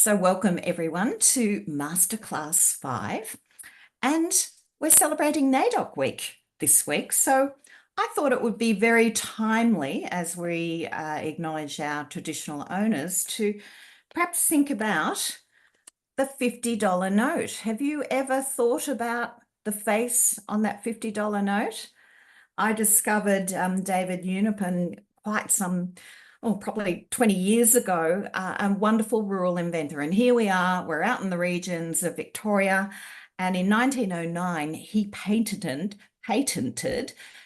So welcome everyone to Masterclass 5, and we're celebrating NAIDOC Week this week. So I thought it would be very timely as we acknowledge our traditional owners to perhaps think about the $50 note. Have you ever thought about the face on that $50 note? I discovered David Unipen quite some probably 20 years ago, a wonderful rural inventor. And here we are, we're out in the regions of Victoria. And in 1909, he patented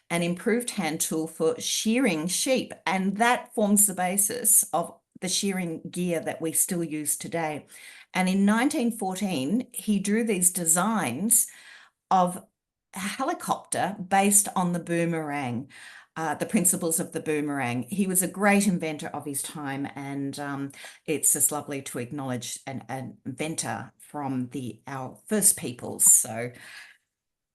an improved hand tool for shearing sheep. And that forms the basis of the shearing gear that we still use today. And in 1914, he drew these designs of a helicopter based on the boomerang. The principles of the boomerang. He was a great inventor of his time, and it's just lovely to acknowledge an inventor from our First Peoples. So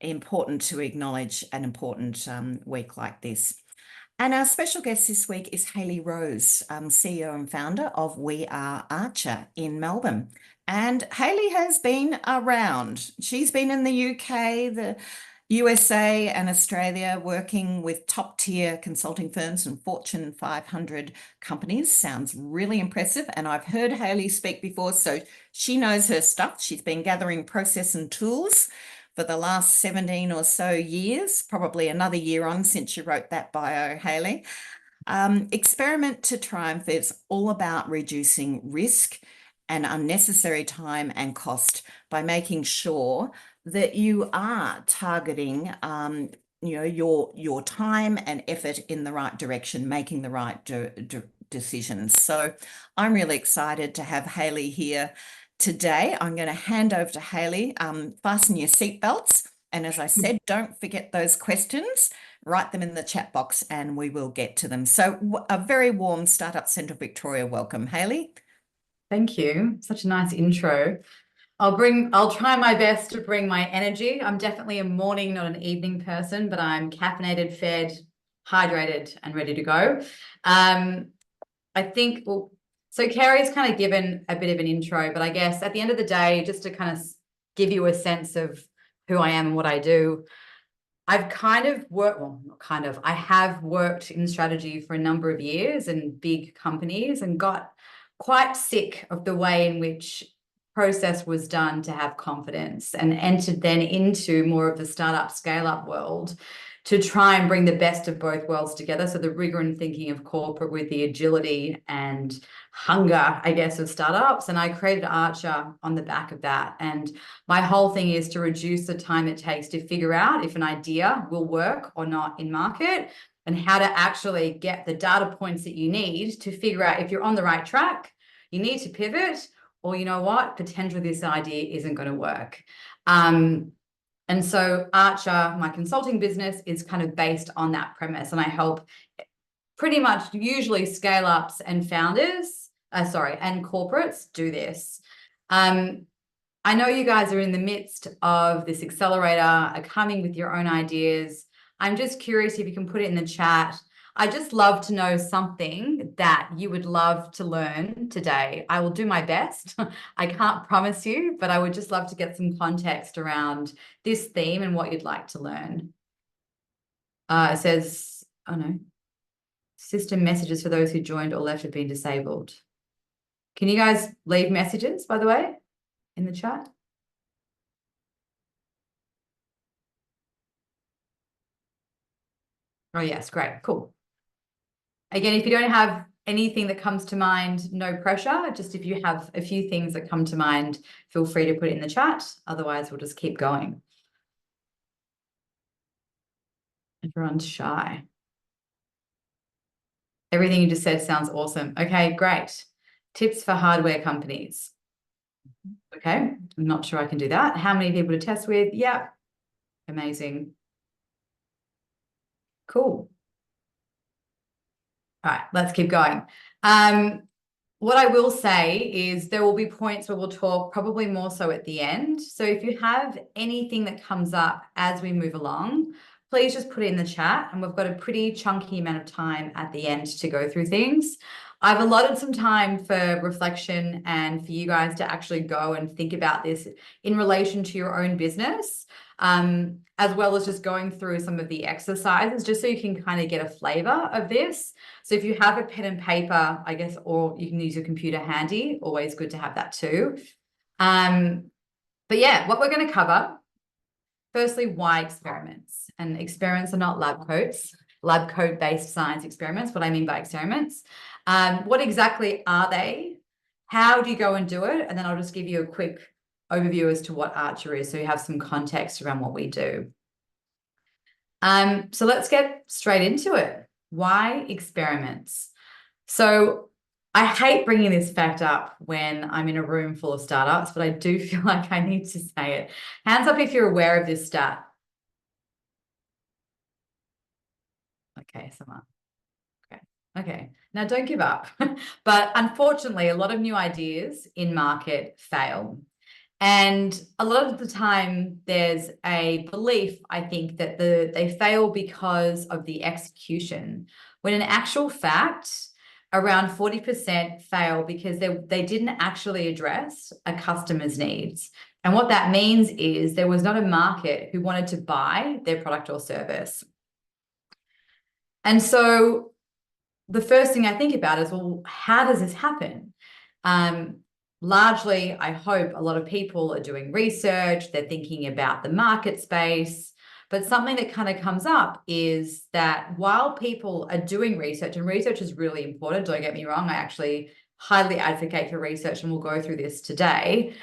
important to acknowledge an important week like this. And our special guest this week is Hayley Rose, CEO and founder of We Are Archer in Melbourne. And Hayley has been around. She's been in the UK, the USA and Australia, working with top-tier consulting firms and Fortune 500 companies. Sounds really impressive. And I've heard Hayley speak before, so she knows her stuff. She's been gathering process and tools for the last 17 or so years, probably another year on since you wrote that bio, Hayley. Experiment to Triumph is all about reducing risk and unnecessary time and cost by making sure that you are targeting your time and effort in the right direction, making the right decisions. So I'm really excited to have Hayley here today. I'm going to hand over to Hayley. Fasten your seatbelts. And as I said, don't forget those questions. Write them in the chat box and we will get to them. So a very warm Startup Centre Victoria welcome, Hayley. Thank you. Such a nice intro. I'll try my best to bring my energy. I'm definitely a morning, not an evening person, but I'm caffeinated, fed, hydrated, and ready to go. I think, so Kerry's kind of given a bit of an intro, but I guess at the end of the day, just to kind of give you a sense of who I am and what I do, I've kind of worked, well, not kind of, I have worked in strategy for a number of years in big companies and got quite sick of the way in which process was done to have confidence, and entered then into more of the startup scale-up world to try and bring the best of both worlds together. So the rigor and thinking of corporate with the agility and hunger, I guess, of startups. And I created Archer on the back of that. And my whole thing is to reduce the time it takes to figure out if an idea will work or not in market, and how to actually get the data points that you need to figure out if you're on the right track, you need to pivot, or you know what, potentially this idea isn't going to work. And so Archer, my consulting business, is kind of based on that premise. And I help pretty much usually scale-ups and founders, and corporates do this. I know you guys are in the midst of this accelerator, are coming with your own ideas. I'm just curious if you can put it in the chat. I just love to know something that you would love to learn today. I will do my best. I can't promise you, but I would just love to get some context around this theme and what you'd like to learn. It says, oh no, system messages for those who joined or left have been disabled. Can you guys leave messages, by the way, in the chat? Oh yes, great, cool. Again, if you don't have anything that comes to mind, no pressure. Just if you have a few things that come to mind, feel free to put it in the chat. Otherwise, we'll just keep going. Everyone's shy. Everything you just said sounds awesome. Okay, great. Tips for hardware companies. Okay, I'm not sure I can do that. How many people to test with? Yeah, amazing. Cool. All right, let's keep going. What I will say is there will be points where we'll talk probably more so at the end. So if you have anything that comes up as we move along, please just put it in the chat, and we've got a pretty chunky amount of time at the end to go through things. I've allotted some time for reflection and for you guys to actually go and think about this in relation to your own business, as well as just going through some of the exercises, just so you can kind of get a flavor of this. So if you have a pen and paper, I guess, or you can use your computer handy, always good to have that too. But yeah, what we're going to cover, firstly, why experiments? And experiments are not lab coat-based science experiments. What I mean by experiments, what exactly are they? How do you go and do it? And then I'll just give you a quick overview as to what archery is, so you have some context around what we do. So let's get straight into it. Why experiments? So I hate bringing this fact up when I'm in a room full of startups, but I do feel like I need to say it. Hands up if you're aware of this stat. Okay, someone. Okay. Now don't give up. But unfortunately, a lot of new ideas in market fail. And a lot of the time there's a belief, I think, that they fail because of the execution, when in actual fact, around 40% fail because they didn't actually address a customer's needs. And what that means is there was not a market who wanted to buy their product or service. And so the first thing I think about is, well, how does this happen? Largely, I hope a lot of people are doing research, they're thinking about the market space, but something that kind of comes up is that while people are doing research, and research is really important, don't get me wrong, I actually highly advocate for research, and we'll go through this today.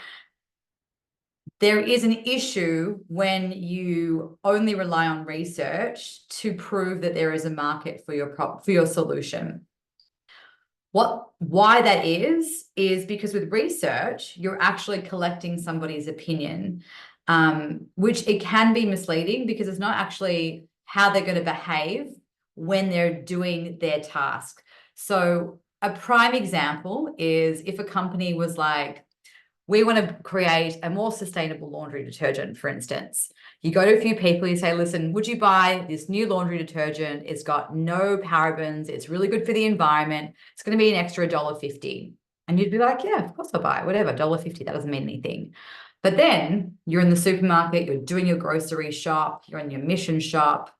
There is an issue when you only rely on research to prove that there is a market for your solution. Why that is because with research, you're actually collecting somebody's opinion, which it can be misleading because it's not actually how they're going to behave when they're doing their task. So a prime example is if a company was like, we want to create a more sustainable laundry detergent, for instance. You go to a few people, you say, listen, would you buy this new laundry detergent? It's got no parabens. It's really good for the environment. It's going to be an extra $1.50. And you'd be like, yeah, of course I'll buy it. Whatever, $1.50, that doesn't mean anything. But then you're in the supermarket, you're doing your grocery shop, you're in your mission shop.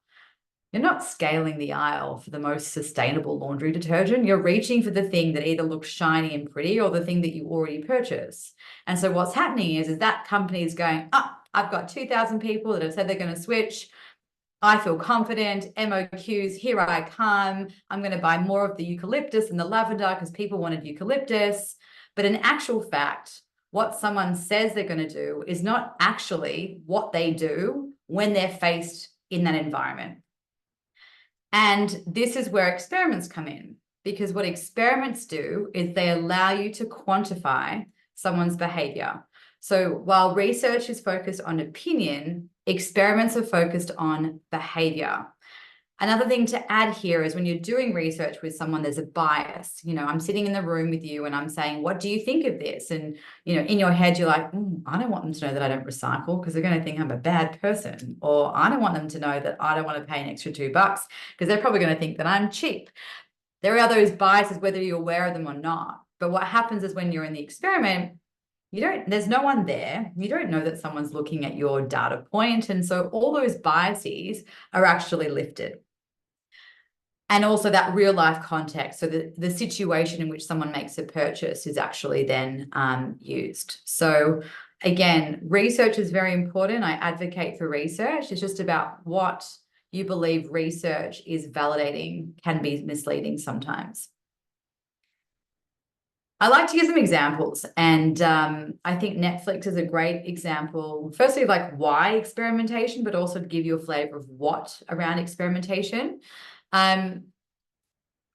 You're not scaling the aisle for the most sustainable laundry detergent. You're reaching for the thing that either looks shiny and pretty or the thing that you already purchase. And so what's happening is that company is going, I've got 2,000 people that have said they're going to switch. I feel confident. MOQs, here I come. I'm going to buy more of the eucalyptus and the lavender because people wanted eucalyptus. But in actual fact, what someone says they're going to do is not actually what they do when they're faced in that environment. And this is where experiments come in, because what experiments do is they allow you to quantify someone's behavior. So while research is focused on opinion, experiments are focused on behavior. Another thing to add here is when you're doing research with someone, there's a bias. You know, I'm sitting in the room with you and I'm saying, what do you think of this? And, you know, in your head, you're like, I don't want them to know that I don't recycle because they're going to think I'm a bad person. Or I don't want them to know that I don't want to pay an extra $2 because they're probably going to think that I'm cheap. There are those biases, whether you're aware of them or not. But what happens is when you're in the experiment, there's no one there. You don't know that someone's looking at your data point. And so all those biases are actually lifted. And also that real life context. So the situation in which someone makes a purchase is actually then used. So again, research is very important. I advocate for research. It's just about what you believe research is validating can be misleading sometimes. I like to give some examples, and I think Netflix is a great example. Firstly, like why experimentation, but also to give you a flavor of what around experimentation.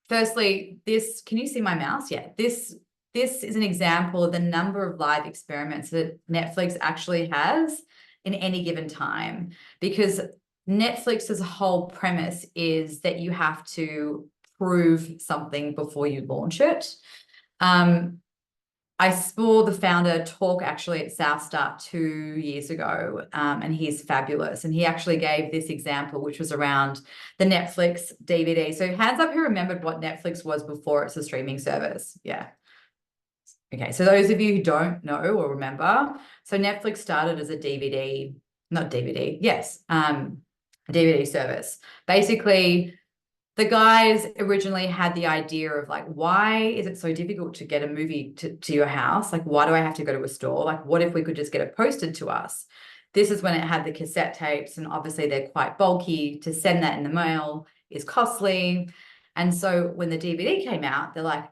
Firstly, can you see my mouse? Yeah, this is an example of the number of live experiments that Netflix actually has in any given time, because Netflix's whole premise is that you have to prove something before you launch it. I saw the founder talk actually at South Start 2 years ago, and he's fabulous. And he actually gave this example, which was around the Netflix DVD. So hands up who remembered what Netflix was before it's a streaming service. Yeah. Okay, so those of you who don't know or remember, so Netflix started as a DVD, not DVD, yes, a DVD service. Basically, the guys originally had the idea of like, why is it so difficult to get a movie to your house? Like, why do I have to go to a store? Like, what if we could just get it posted to us? This is when it had the cassette tapes, and obviously they're quite bulky. To send that in the mail is costly. And so when the DVD came out, they're like,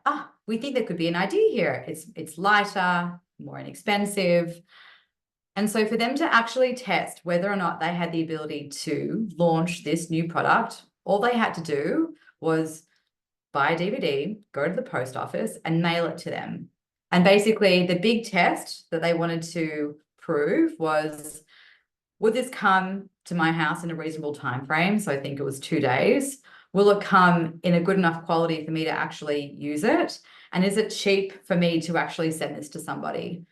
we think there could be an idea here. It's lighter, more inexpensive. And so for them to actually test whether or not they had the ability to launch this new product, all they had to do was buy a DVD, go to the post office and mail it to them. And basically the big test that they wanted to prove was, would this come to my house in a reasonable time frame? So I think it was 2 days. Will it come in a good enough quality for me to actually use it? And is it cheap for me to actually send this to somebody?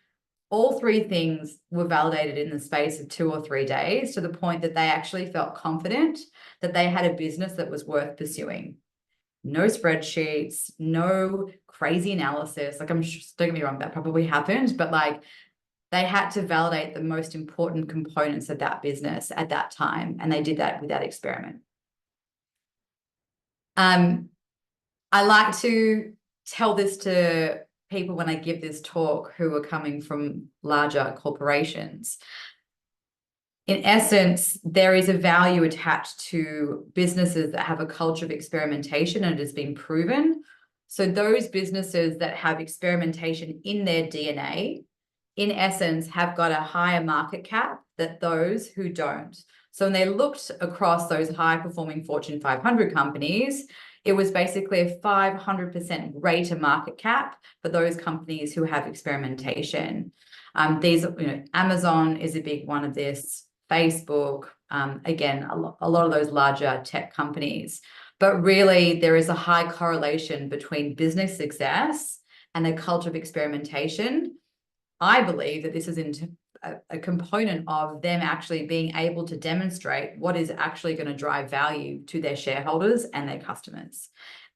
All three things were validated in the space of 2 or 3 days, to the point that they actually felt confident that they had a business that was worth pursuing. No spreadsheets, no crazy analysis. Like, don't get me wrong, that probably happened, but like they had to validate the most important components of that business at that time. And they did that with that experiment. I like to tell this to people when I give this talk who are coming from larger corporations. In essence, there is a value attached to businesses that have a culture of experimentation, and it has been proven. So those businesses that have experimentation in their DNA, in essence, have got a higher market cap than those who don't. So when they looked across those high-performing Fortune 500 companies, it was basically a 500% greater market cap for those companies who have experimentation. Amazon is a big one of this, Facebook, again, a lot of those larger tech companies. But really, there is a high correlation between business success and a culture of experimentation. I believe that this is a component of them actually being able to demonstrate what is actually going to drive value to their shareholders and their customers,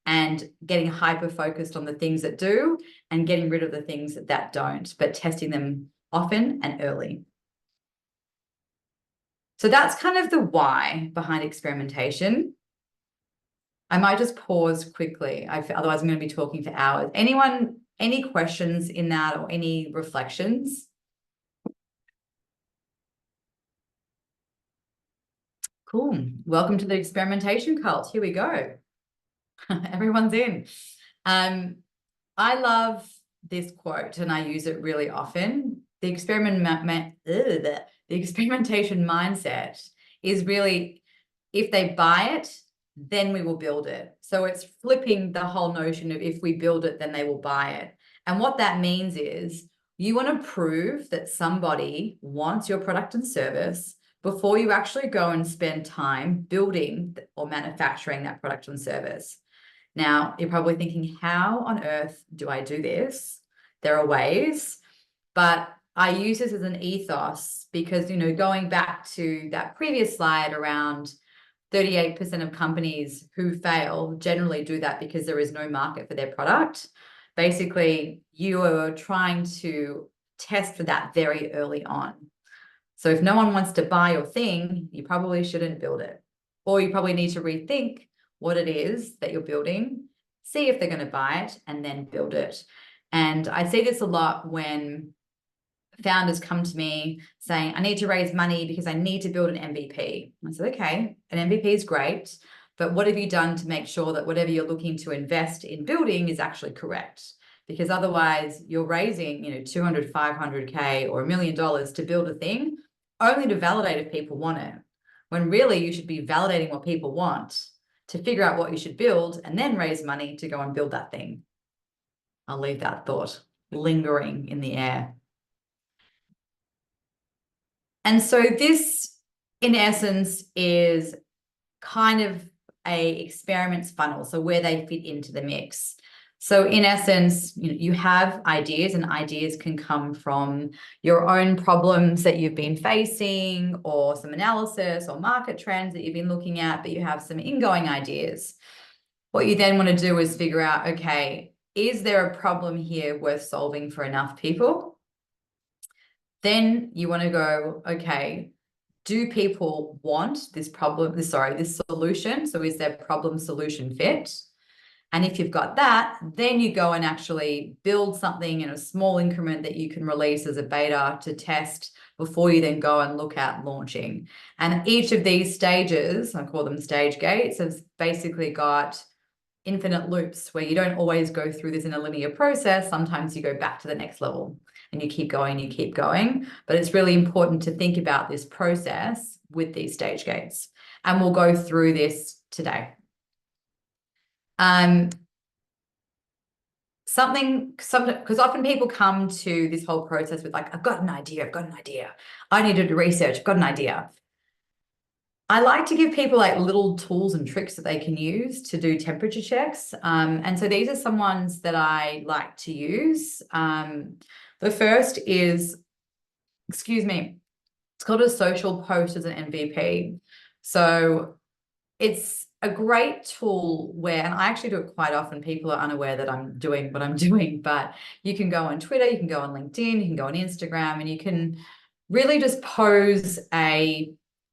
and getting hyper focused on the things that do and getting rid of the things that don't, but testing them often and early. So that's kind of the why behind experimentation. I might just pause quickly. Otherwise I'm going to be talking for hours. Anyone, any questions in that or any reflections? Cool. Welcome to the experimentation cult. Here we go. Everyone's in. I love this quote and I use it really often. The experimentation mindset is really, if they buy it, then we will build it. So it's flipping the whole notion of if we build it, then they will buy it. And what that means is you want to prove that somebody wants your product and service before you actually go and spend time building or manufacturing that product and service. Now, you're probably thinking, how on earth do I do this? There are ways, but I use this as an ethos because, going back to that previous slide around 38% of companies who fail generally do that because there is no market for their product. Basically, you are trying to test for that very early on. So if no one wants to buy your thing, you probably shouldn't build it. Or you probably need to rethink what it is that you're building, see if they're going to buy it, and then build it. And I see this a lot when founders come to me saying, I need to raise money because I need to build an MVP. I said, okay, an MVP is great, but what have you done to make sure that whatever you're looking to invest in building is actually correct? Because otherwise you're raising, 200, 500K or $1 million to build a thing only to validate if people want it, when really you should be validating what people want to figure out what you should build and then raise money to go and build that thing. I'll leave that thought lingering in the air. And so this, in essence, is kind of a experiments funnel, so where they fit into the mix. So in essence, you have ideas, and ideas can come from your own problems that you've been facing, or some analysis or market trends that you've been looking at, but you have some ingoing ideas. What you then want to do is figure out, okay, is there a problem here worth solving for enough people? Then you want to go, okay, do people want this solution? So is there problem solution fit? And if you've got that, then you go and actually build something in a small increment that you can release as a beta to test before you then go and look at launching. And each of these stages, I call them stage gates, has basically got infinite loops where you don't always go through this in a linear process. Sometimes you go back to the next level and you keep going. But it's really important to think about this process with these stage gates. And we'll go through this today. Because often people come to this whole process with like, I've got an idea. I need to do research. I've got an idea. I like to give people like little tools and tricks that they can use to do temperature checks. And so these are some ones that I like to use. The first is, it's called a social post as an MVP. So it's a great tool where, and I actually do it quite often, people are unaware that I'm doing what I'm doing, but you can go on Twitter, you can go on LinkedIn, you can go on Instagram, and you can really just pose a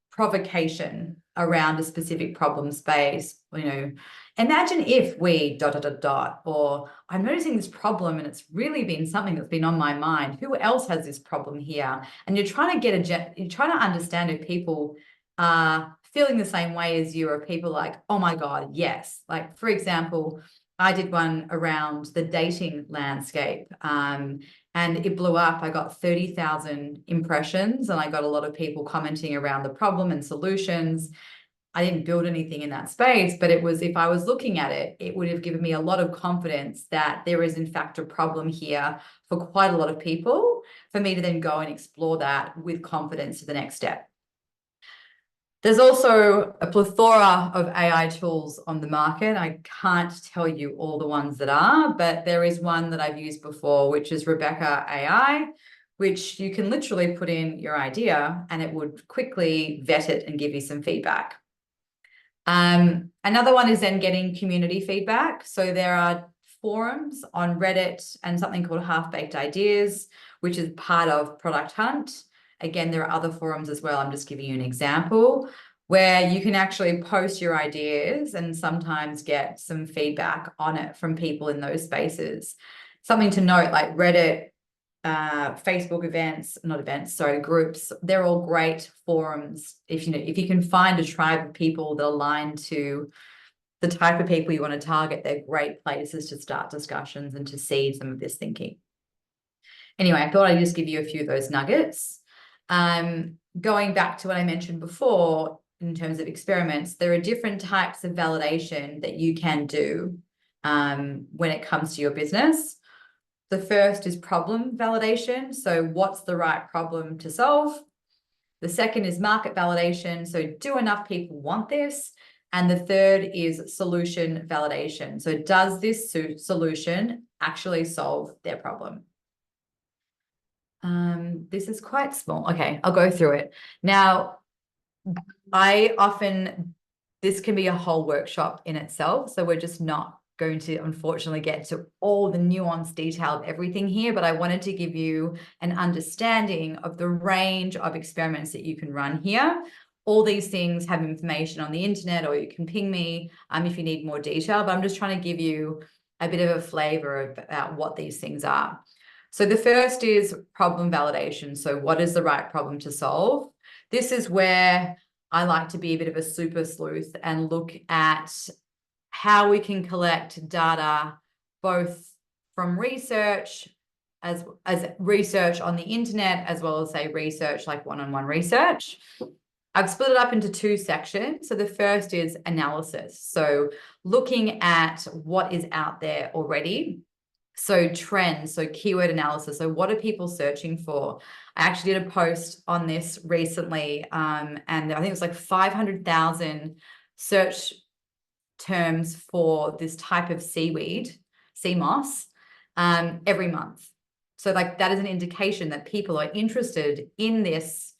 provocation around a specific problem space. Imagine if we ... or I'm noticing this problem and it's really been something that's been on my mind. Who else has this problem here? And you're trying to understand if people are feeling the same way as you, or people like, oh my God, yes. Like, for example, I did one around the dating landscape, and it blew up. I got 30,000 impressions, and I got a lot of people commenting around the problem and solutions. I didn't build anything in that space, but it was, if I was looking at it, it would have given me a lot of confidence that there is in fact a problem here for quite a lot of people, for me to then go and explore that with confidence to the next step. There's also a plethora of AI tools on the market. I can't tell you all the ones that are, but there is one that I've used before, which is Rebecca AI, which you can literally put in your idea and it would quickly vet it and give you some feedback. Another one is then getting community feedback. So there are forums on Reddit and something called Half-Baked Ideas, which is part of Product Hunt. Again, there are other forums as well. I'm just giving you an example where you can actually post your ideas and sometimes get some feedback on it from people in those spaces. Something to note, like Reddit, Facebook groups, they're all great forums. If you can find a tribe of people that align to the type of people you want to target, they're great places to start discussions and to seed some of this thinking. Anyway, I thought I'd just give you a few of those nuggets. Going back to what I mentioned before, in terms of experiments, there are different types of validation that you can do when it comes to your business. The first is problem validation. So what's the right problem to solve? The second is market validation. So do enough people want this? And the third is solution validation. So does this solution actually solve their problem? This is quite small. Okay, I'll go through it. Now, this can be a whole workshop in itself. So we're just not going to, unfortunately, get to all the nuanced detail of everything here, but I wanted to give you an understanding of the range of experiments that you can run here. All these things have information on the internet, or you can ping me if you need more detail, but I'm just trying to give you a bit of a flavor about what these things are. So the first is problem validation. So what is the right problem to solve? This is where I like to be a bit of a super sleuth and look at how we can collect data, both from research, as research on the internet, as well as, say, research like one-on-one research. I've split it up into two sections. So the first is analysis. So looking at what is out there already. So trends, so keyword analysis. So what are people searching for? I actually did a post on this recently, and I think it was like 500,000 search terms for this type of seaweed. CMOS, every month. So like that is an indication that people are interested in this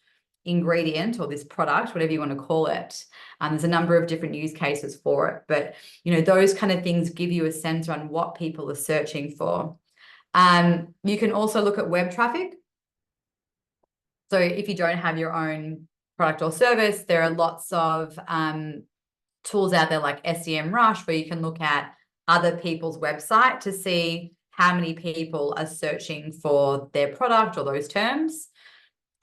ingredient or this product, whatever you want to call it. There's a number of different use cases for it, but those kind of things give you a sense on what people are searching for. You can also look at web traffic. So if you don't have your own product or service, there are lots of tools out there like SEMrush, where you can look at other people's website to see how many people are searching for their product or those terms.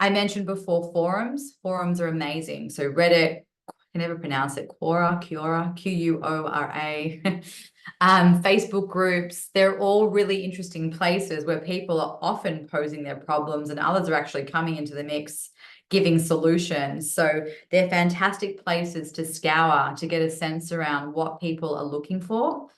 I mentioned before forums. Forums are amazing. So Reddit, I can never pronounce it, Quora, Q-U-O-R-A. Facebook groups, they're all really interesting places where people are often posing their problems and others are actually coming into the mix, giving solutions. So they're fantastic places to scour to get a sense around what people are looking for.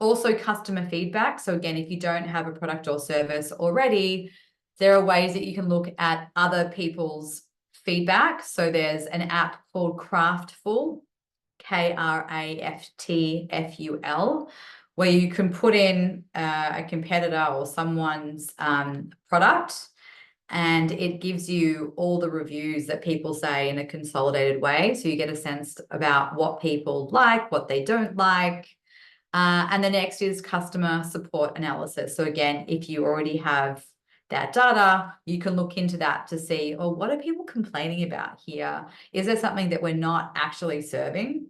Also customer feedback. So again, if you don't have a product or service already, there are ways that you can look at other people's feedback. So there's an app called Craftful, Craftful, where you can put in a competitor or someone's product, and it gives you all the reviews that people say in a consolidated way. So you get a sense about what people like, what they don't like. And the next is customer support analysis. So again, if you already have that data, you can look into that to see, oh, what are people complaining about here? Is there something that we're not actually serving?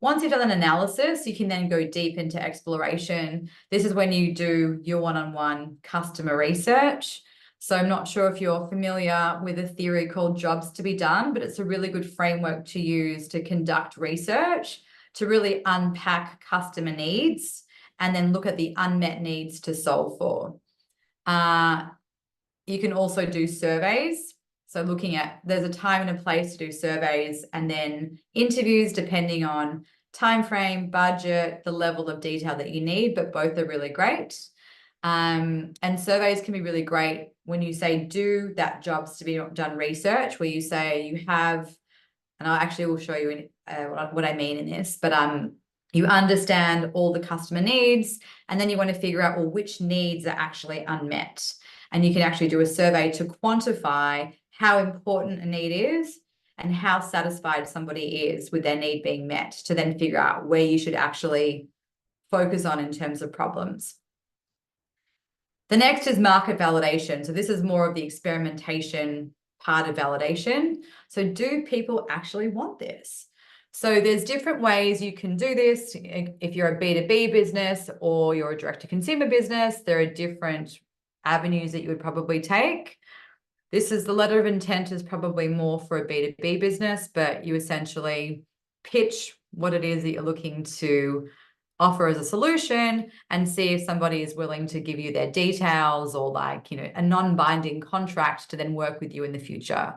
Once you've done an analysis, you can then go deep into exploration. This is when you do your one-on-one customer research. So I'm not sure if you're familiar with a theory called jobs to be done, but it's a really good framework to use to conduct research, to really unpack customer needs and then look at the unmet needs to solve for. You can also do surveys. So looking at, there's a time and a place to do surveys, and then interviews depending on time frame, budget, the level of detail that you need, but both are really great. And surveys can be really great when you say do that jobs to be done research, where you say you have, and I actually will show you what I mean in this, but you understand all the customer needs, and then you want to figure out, well, which needs are actually unmet. And you can actually do a survey to quantify how important a need is and how satisfied somebody is with their need being met, to then figure out where you should actually focus on in terms of problems. The next is market validation. So this is more of the experimentation part of validation. So do people actually want this? So there's different ways you can do this. If you're a B2B business or you're a direct-to-consumer business, there are different avenues that you would probably take. This is the letter of intent is probably more for a B2B business, but you essentially pitch what it is that you're looking to offer as a solution and see if somebody is willing to give you their details, or like, a non-binding contract to then work with you in the future.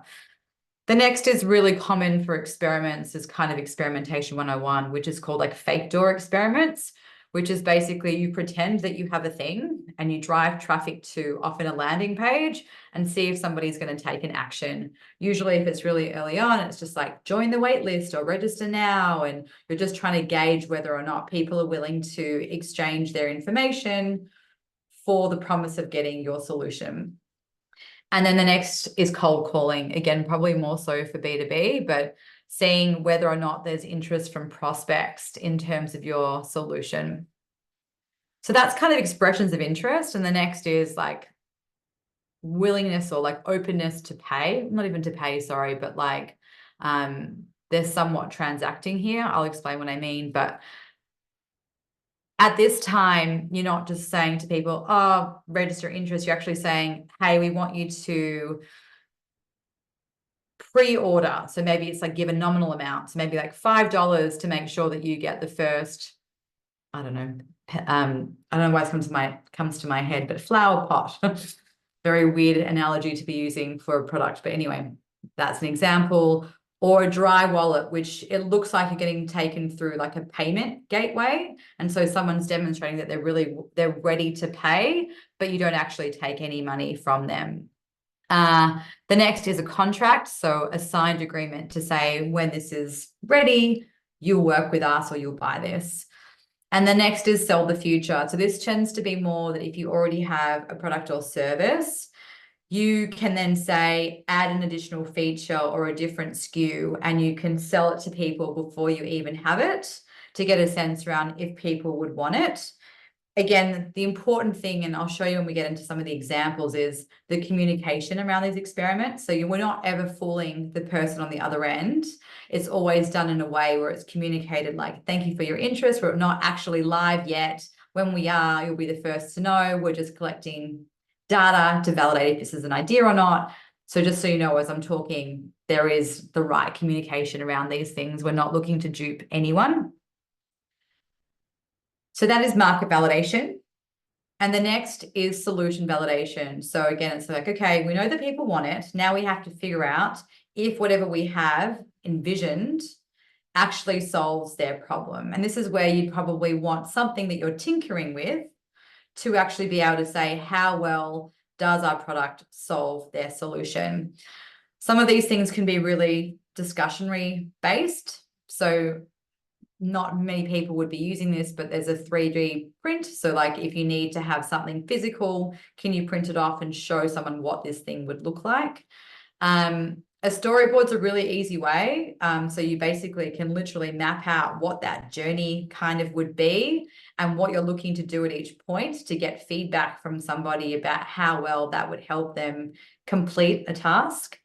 The next is really common for experiments, is kind of experimentation 101, which is called like fake door experiments, which is basically you pretend that you have a thing and you drive traffic to often a landing page and see if somebody's going to take an action. Usually if it's really early on, it's just like join the wait list or register now. And you're just trying to gauge whether or not people are willing to exchange their information for the promise of getting your solution. And then the next is cold calling. Again, probably more so for B2B, but seeing whether or not there's interest from prospects in terms of your solution. So that's kind of expressions of interest. And the next is like willingness or like openness to pay, not even to pay, sorry, but like there's somewhat transacting here. I'll explain what I mean, but at this time, you're not just saying to people, oh, register interest. You're actually saying, hey, we want you to pre-order. So maybe it's like give a nominal amount. So maybe like $5 to make sure that you get the first, I don't know why it comes to my head, but flower pot. Very weird analogy to be using for a product. But anyway, that's an example. Or a dry wallet, which it looks like you're getting taken through like a payment gateway. And so someone's demonstrating that they're ready to pay, but you don't actually take any money from them. The next is a contract. So a signed agreement to say when this is ready, you'll work with us or you'll buy this. And the next is sell the future. So this tends to be more that if you already have a product or service, you can then say, add an additional feature or a different SKU, and you can sell it to people before you even have it to get a sense around if people would want it. Again, the important thing, and I'll show you when we get into some of the examples, is the communication around these experiments. So we're not ever fooling the person on the other end. It's always done in a way where it's communicated like, thank you for your interest. We're not actually live yet. When we are, you'll be the first to know. We're just collecting data to validate if this is an idea or not. So just so you know, as I'm talking, there is the right communication around these things. We're not looking to dupe anyone. So that is market validation. And the next is solution validation. So again, it's like, okay, we know that people want it. Now we have to figure out if whatever we have envisioned actually solves their problem. And this is where you'd probably want something that you're tinkering with to actually be able to say, how well does our product solve their solution? Some of these things can be really discussionary based. So not many people would be using this, but there's a 3D print. So like if you need to have something physical, can you print it off and show someone what this thing would look like? A storyboard's a really easy way. So you basically can literally map out what that journey kind of would be and what you're looking to do at each point to get feedback from somebody about how well that would help them complete a task.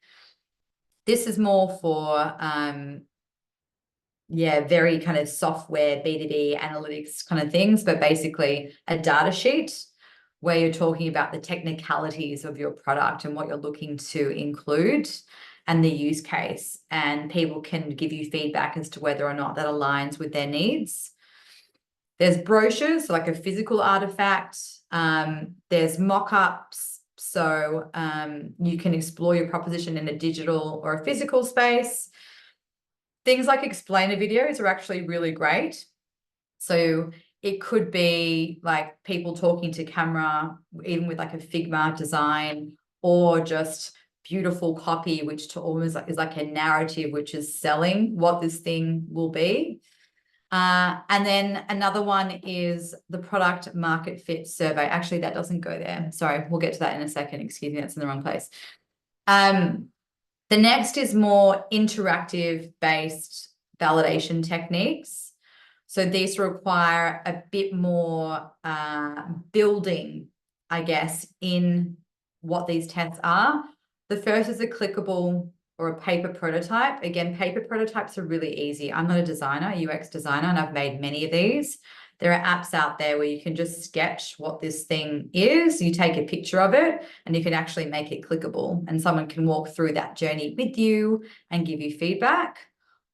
This is more for very kind of software, B2B analytics kind of things, but basically a data sheet where you're talking about the technicalities of your product and what you're looking to include and the use case. And people can give you feedback as to whether or not that aligns with their needs. There's brochures, like a physical artifact. There's mock-ups. So you can explore your proposition in a digital or a physical space. Things like explainer videos are actually really great. So it could be like people talking to camera, even with like a Figma design, or just beautiful copy, which to almost is like a narrative, which is selling what this thing will be. And then another one is the product market fit survey. Actually, that doesn't go there. Sorry, we'll get to that in a second. Excuse me, that's in the wrong place. The next is more interactive based validation techniques. So these require a bit more building, I guess, in what these tests are. The first is a clickable or a paper prototype. Again, paper prototypes are really easy. I'm not a designer, UX designer, and I've made many of these. There are apps out there where you can just sketch what this thing is. You take a picture of it and you can actually make it clickable, and someone can walk through that journey with you and give you feedback.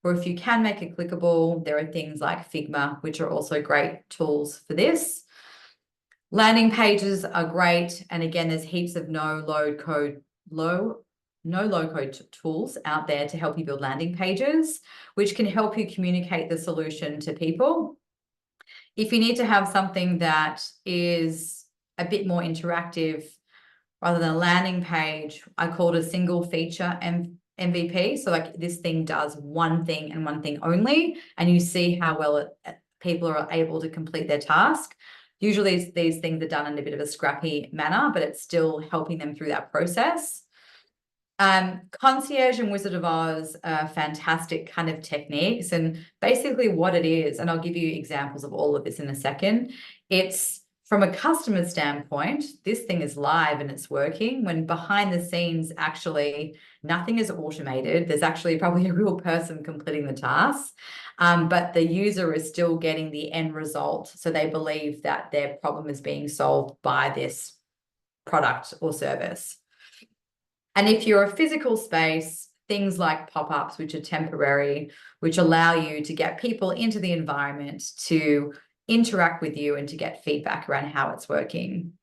Or if you can make it clickable, there are things like Figma, which are also great tools for this. Landing pages are great. And again, there's heaps of no low code tools out there to help you build landing pages, which can help you communicate the solution to people. If you need to have something that is a bit more interactive rather than a landing page, I call it a single feature MVP. So like this thing does one thing and one thing only, and you see how well people are able to complete their task. Usually these things are done in a bit of a scrappy manner, but it's still helping them through that process. Concierge and Wizard of Oz are fantastic kind of techniques, and basically what it is, and I'll give you examples of all of this in a second. It's from a customer standpoint, this thing is live and it's working, when behind the scenes, actually nothing is automated. There's actually probably a real person completing the task, but the user is still getting the end result. So they believe that their problem is being solved by this product or service. And if you're a physical space, things like pop-ups, which are temporary, which allow you to get people into the environment to interact with you and to get feedback around how it's working.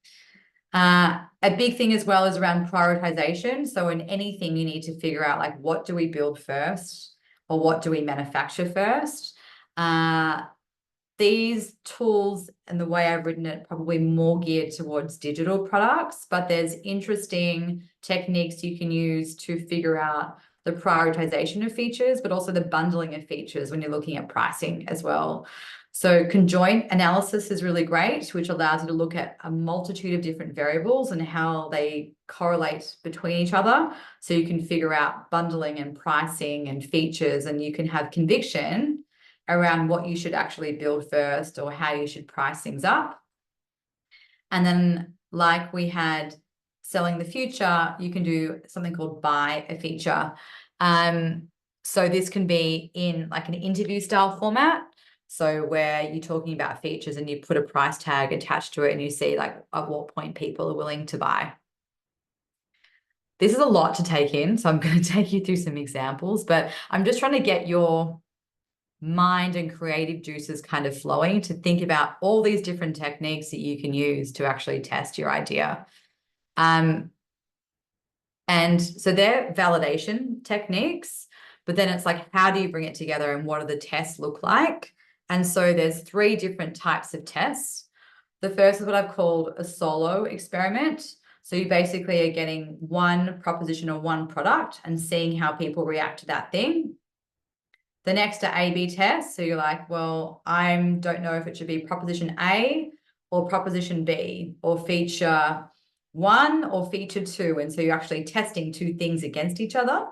A big thing as well is around prioritization. So in anything, you need to figure out, like, what do we build first or what do we manufacture first? These tools and the way I've written it probably more geared towards digital products, but there's interesting techniques you can use to figure out the prioritization of features, but also the bundling of features when you're looking at pricing as well. So conjoint analysis is really great, which allows you to look at a multitude of different variables and how they correlate between each other. So you can figure out bundling and pricing and features, and you can have conviction around what you should actually build first or how you should price things up. And then, like we had selling the future, you can do something called buy a feature. So this can be in like an interview style format. So where you're talking about features and you put a price tag attached to it and you see like at what point people are willing to buy. This is a lot to take in, so I'm going to take you through some examples, but I'm just trying to get your mind and creative juices kind of flowing to think about all these different techniques that you can use to actually test your idea. And so they're validation techniques, but then it's like, how do you bring it together and what do the tests look like? And so there's 3 different types of tests. The first is what I've called a solo experiment. So you basically are getting one proposition or one product and seeing how people react to that thing. The next are A/B tests. So you're like, well, I don't know if it should be proposition A or proposition B or feature 1 or feature 2. And so you're actually testing 2 things against each other.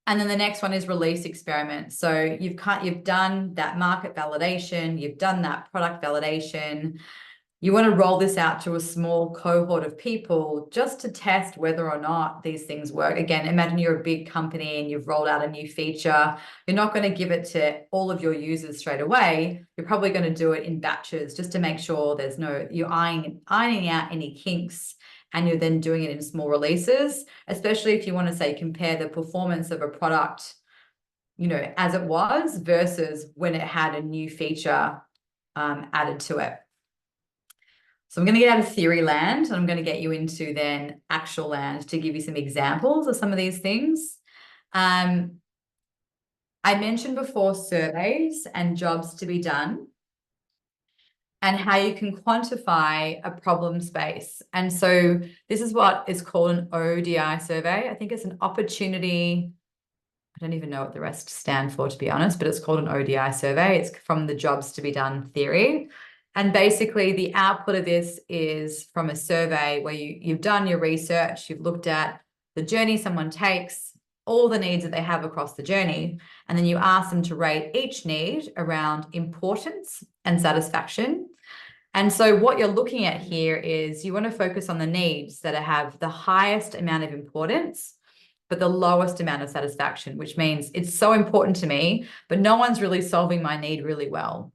And then the next one is release experiment. So you've done that market validation, you've done that product validation. You want to roll this out to a small cohort of people just to test whether or not these things work. Again, imagine you're a big company and you've rolled out a new feature. You're not going to give it to all of your users straight away. You're probably going to do it in batches just to make sure you're ironing out any kinks, and you're then doing it in small releases, especially if you want to say compare the performance of a product, as it was versus when it had a new feature added to it. So I'm going to get out of theory land and I'm going to get you into then actual land to give you some examples of some of these things. I mentioned before surveys and jobs to be done and how you can quantify a problem space. And so this is what is called an ODI survey. I think it's an opportunity. I don't even know what the rest stand for, to be honest, but it's called an ODI survey. It's from the jobs to be done theory. And basically the output of this is from a survey where you've done your research, you've looked at the journey someone takes, all the needs that they have across the journey, and then you ask them to rate each need around importance and satisfaction. And so what you're looking at here is you want to focus on the needs that have the highest amount of importance, but the lowest amount of satisfaction, which means it's so important to me, but no one's really solving my need really well.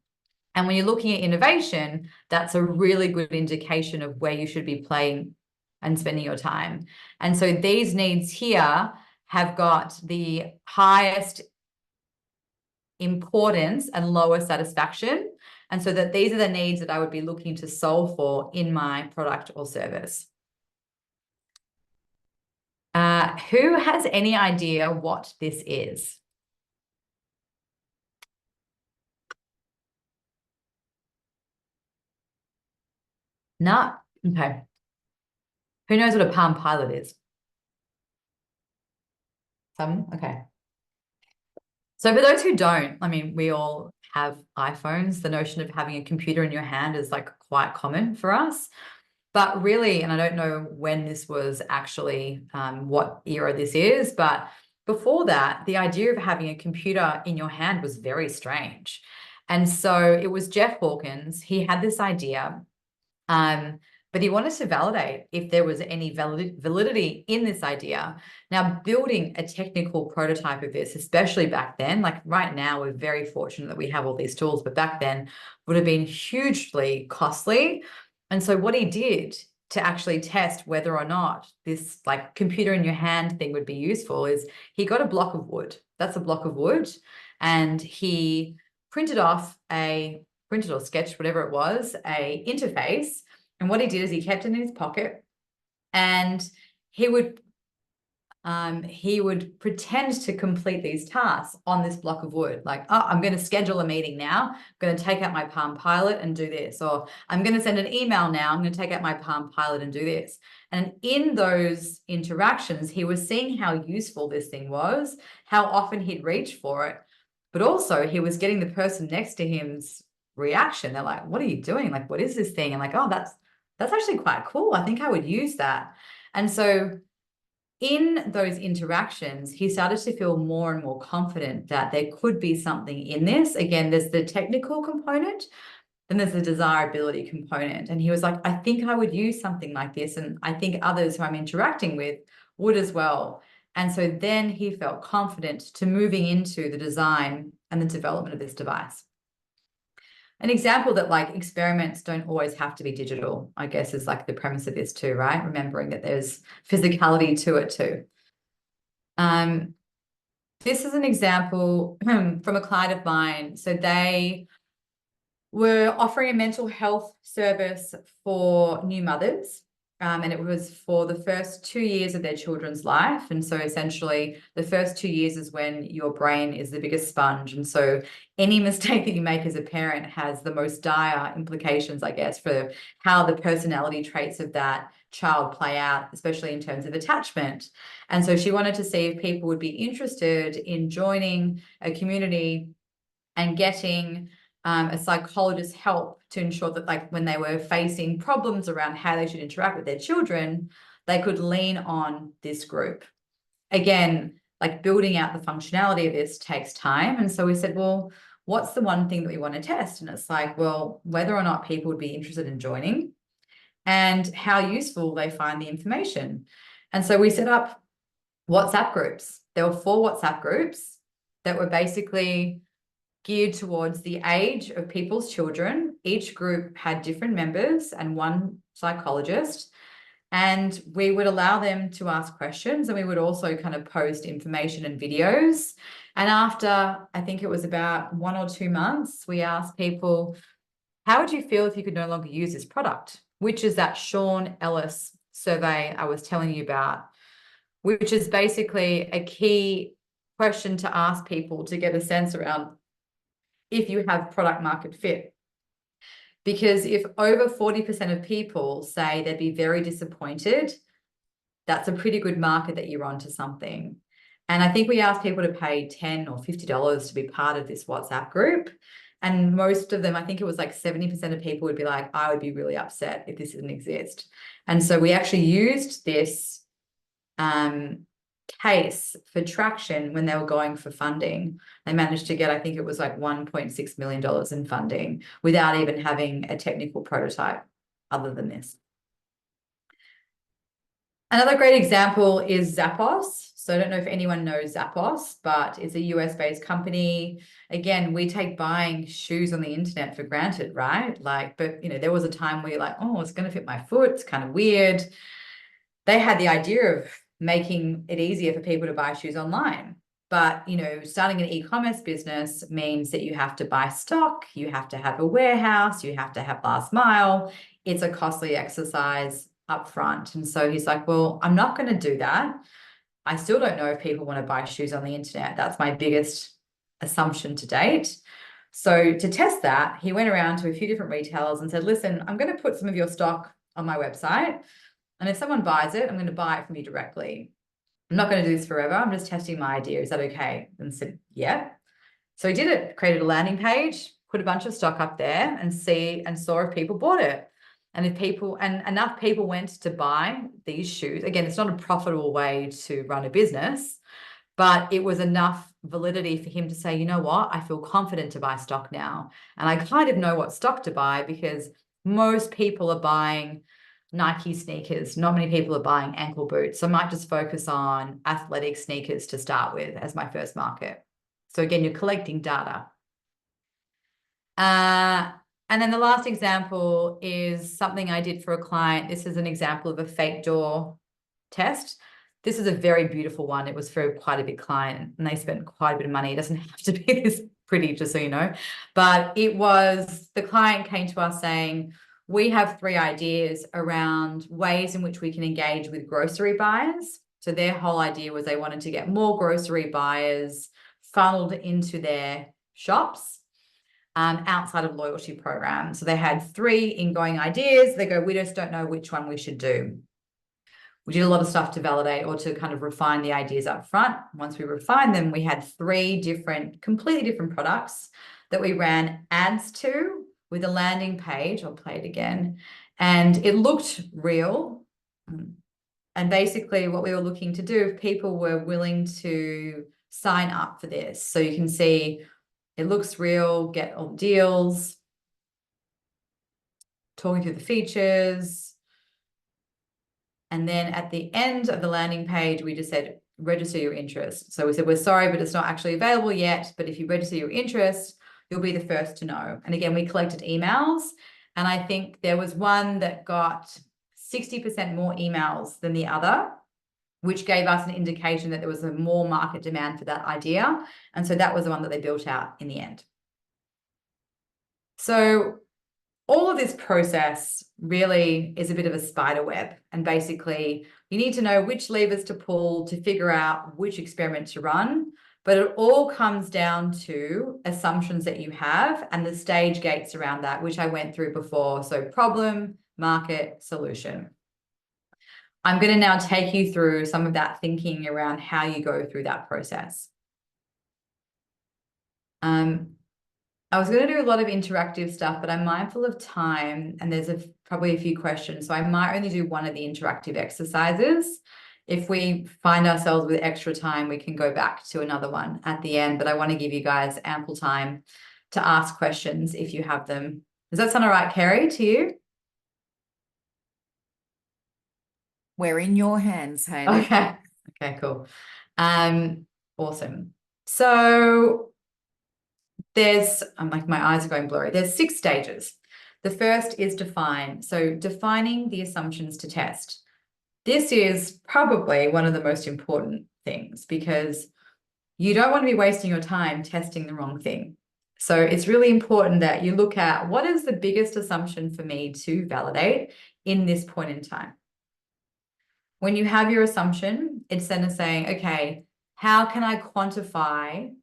And when you're looking at innovation, that's a really good indication of where you should be playing and spending your time. And so these needs here have got the highest importance and lowest satisfaction. And so that these are the needs that I would be looking to solve for in my product or service. Who has any idea what this is? No? Okay. Who knows what a Palm Pilot is? Some? Okay. So for those who don't, I mean, we all have iPhones. The notion of having a computer in your hand is like quite common for us. But really, and I don't know when this was actually, what era this is, but before that, the idea of having a computer in your hand was very strange. And so it was Jeff Hawkins. He had this idea, but he wanted to validate if there was any validity in this idea. Now, building a technical prototype of this, especially back then, like right now, we're very fortunate that we have all these tools, but back then would have been hugely costly. And so what he did to actually test whether or not this like computer in your hand thing would be useful is he got a block of wood. That's a block of wood. And he printed or sketched, whatever it was, a interface. And what he did is he kept it in his pocket and he would pretend to complete these tasks on this block of wood. Like, oh, I'm going to schedule a meeting now. I'm going to take out my Palm Pilot and do this. Or I'm going to send an email now. I'm going to take out my Palm Pilot and do this. And in those interactions, he was seeing how useful this thing was, how often he'd reach for it. but also he was getting the person next to him's reaction. They're like, what are you doing? Like, what is this thing? And like, oh, that's actually quite cool. I think I would use that. And so in those interactions, he started to feel more and more confident that there could be something in this. Again, there's the technical component, then there's the desirability component. And he was like, I think I would use something like this. And I think others who I'm interacting with would as well. And so then he felt confident to moving into the design and the development of this device. An example that like experiments don't always have to be digital, I guess, is like the premise of this too, right? Remembering that there's physicality to it too. This is an example from a client of mine. So they were offering a mental health service for new mothers. And it was for the first 2 years of their children's life. And so essentially the first 2 years is when your brain is the biggest sponge. And so any mistake that you make as a parent has the most dire implications, I guess, for how the personality traits of that child play out, especially in terms of attachment. And so she wanted to see if people would be interested in joining a community and getting a psychologist's help to ensure that, like, when they were facing problems around how they should interact with their children, they could lean on this group. Again, like building out the functionality of this takes time. And so we said, well, what's the one thing that we want to test? And it's like, well, whether or not people would be interested in joining and how useful they find the information. And so we set up WhatsApp groups. There were 4 WhatsApp groups that were basically geared towards the age of people's children. Each group had different members and one psychologist, and we would allow them to ask questions, and we would also kind of post information and videos. And after, I think it was about 1 or 2 months, we asked people, how would you feel if you could no longer use this product? Which is that Sean Ellis survey I was telling you about, which is basically a key question to ask people to get a sense around if you have product market fit. Because if over 40% of people say they'd be very disappointed, that's a pretty good marker that you're onto something. And I think we asked people to pay $10 or $50 to be part of this WhatsApp group. And most of them, I think it was like 70% of people would be like, I would be really upset if this didn't exist. And so we actually used this case for traction when they were going for funding. They managed to get, I think it was like $1.6 million in funding without even having a technical prototype other than this. Another great example is Zappos. So I don't know if anyone knows Zappos, but it's a US-based company. Again, we take buying shoes on the internet for granted, right? Like, but there was a time where you're like, oh, it's going to fit my foot. It's kind of weird. They had the idea of making it easier for people to buy shoes online. But, starting an e-commerce business means that you have to buy stock, you have to have a warehouse, you have to have last mile. It's a costly exercise up front. And so he's like, well, I'm not going to do that. I still don't know if people want to buy shoes on the internet. That's my biggest assumption to date. So to test that, he went around to a few different retailers and said, listen, I'm going to put some of your stock on my website. And if someone buys it, I'm going to buy it from you directly. I'm not going to do this forever. I'm just testing my idea. Is that okay? And said, yeah. So he did it, created a landing page, put a bunch of stock up there and saw if people bought it. And enough people went to buy these shoes. Again, it's not a profitable way to run a business, but it was enough validity for him to say, you know what, I feel confident to buy stock now. And I kind of know what stock to buy because most people are buying Nike sneakers. Not many people are buying ankle boots. So I might just focus on athletic sneakers to start with as my first market. So again, you're collecting data. And then the last example is something I did for a client. This is an example of a fake door test. This is a very beautiful one. It was for quite a big client and they spent quite a bit of money. It doesn't have to be this pretty, just so you know. But the client came to us saying, we have 3 ideas around ways in which we can engage with grocery buyers. So their whole idea was they wanted to get more grocery buyers funneled into their shops outside of loyalty programs. So they had 3 ingoing ideas. They go, we just don't know which one we should do. We did a lot of stuff to validate or to kind of refine the ideas up front. Once we refined them, we had 3 completely different products that we ran ads to with a landing page. I'll play it again. And it looked real. And basically what we were looking to do, if people were willing to sign up for this. So you can see it looks real, get all deals, talking through the features. And then at the end of the landing page, we just said, register your interest. So we said, we're sorry, but it's not actually available yet. But if you register your interest, you'll be the first to know. And again, we collected emails. And I think there was one that got 60% more emails than the other, which gave us an indication that there was a more market demand for that idea. And so that was the one that they built out in the end. So all of this process really is a bit of a spider web. And basically, you need to know which levers to pull to figure out which experiment to run. But it all comes down to assumptions that you have and the stage gates around that, which I went through before. So problem, market, solution. I'm going to now take you through some of that thinking around how you go through that process. I was going to do a lot of interactive stuff, but I'm mindful of time and there's probably a few questions. So I might only do one of the interactive exercises. If we find ourselves with extra time, we can go back to another one at the end, but I want to give you guys ample time to ask questions if you have them. Does that sound all right, Kerry, to you? We're in your hands, Hayley. Okay. Okay, cool. Awesome. So I'm like, my eyes are going blurry. There's 6 stages. The first is define. So defining the assumptions to test. This is probably one of the most important things because you don't want to be wasting your time testing the wrong thing. So it's really important that you look at what is the biggest assumption for me to validate in this point in time. When you have your assumption, it's then saying, okay, how can I quantify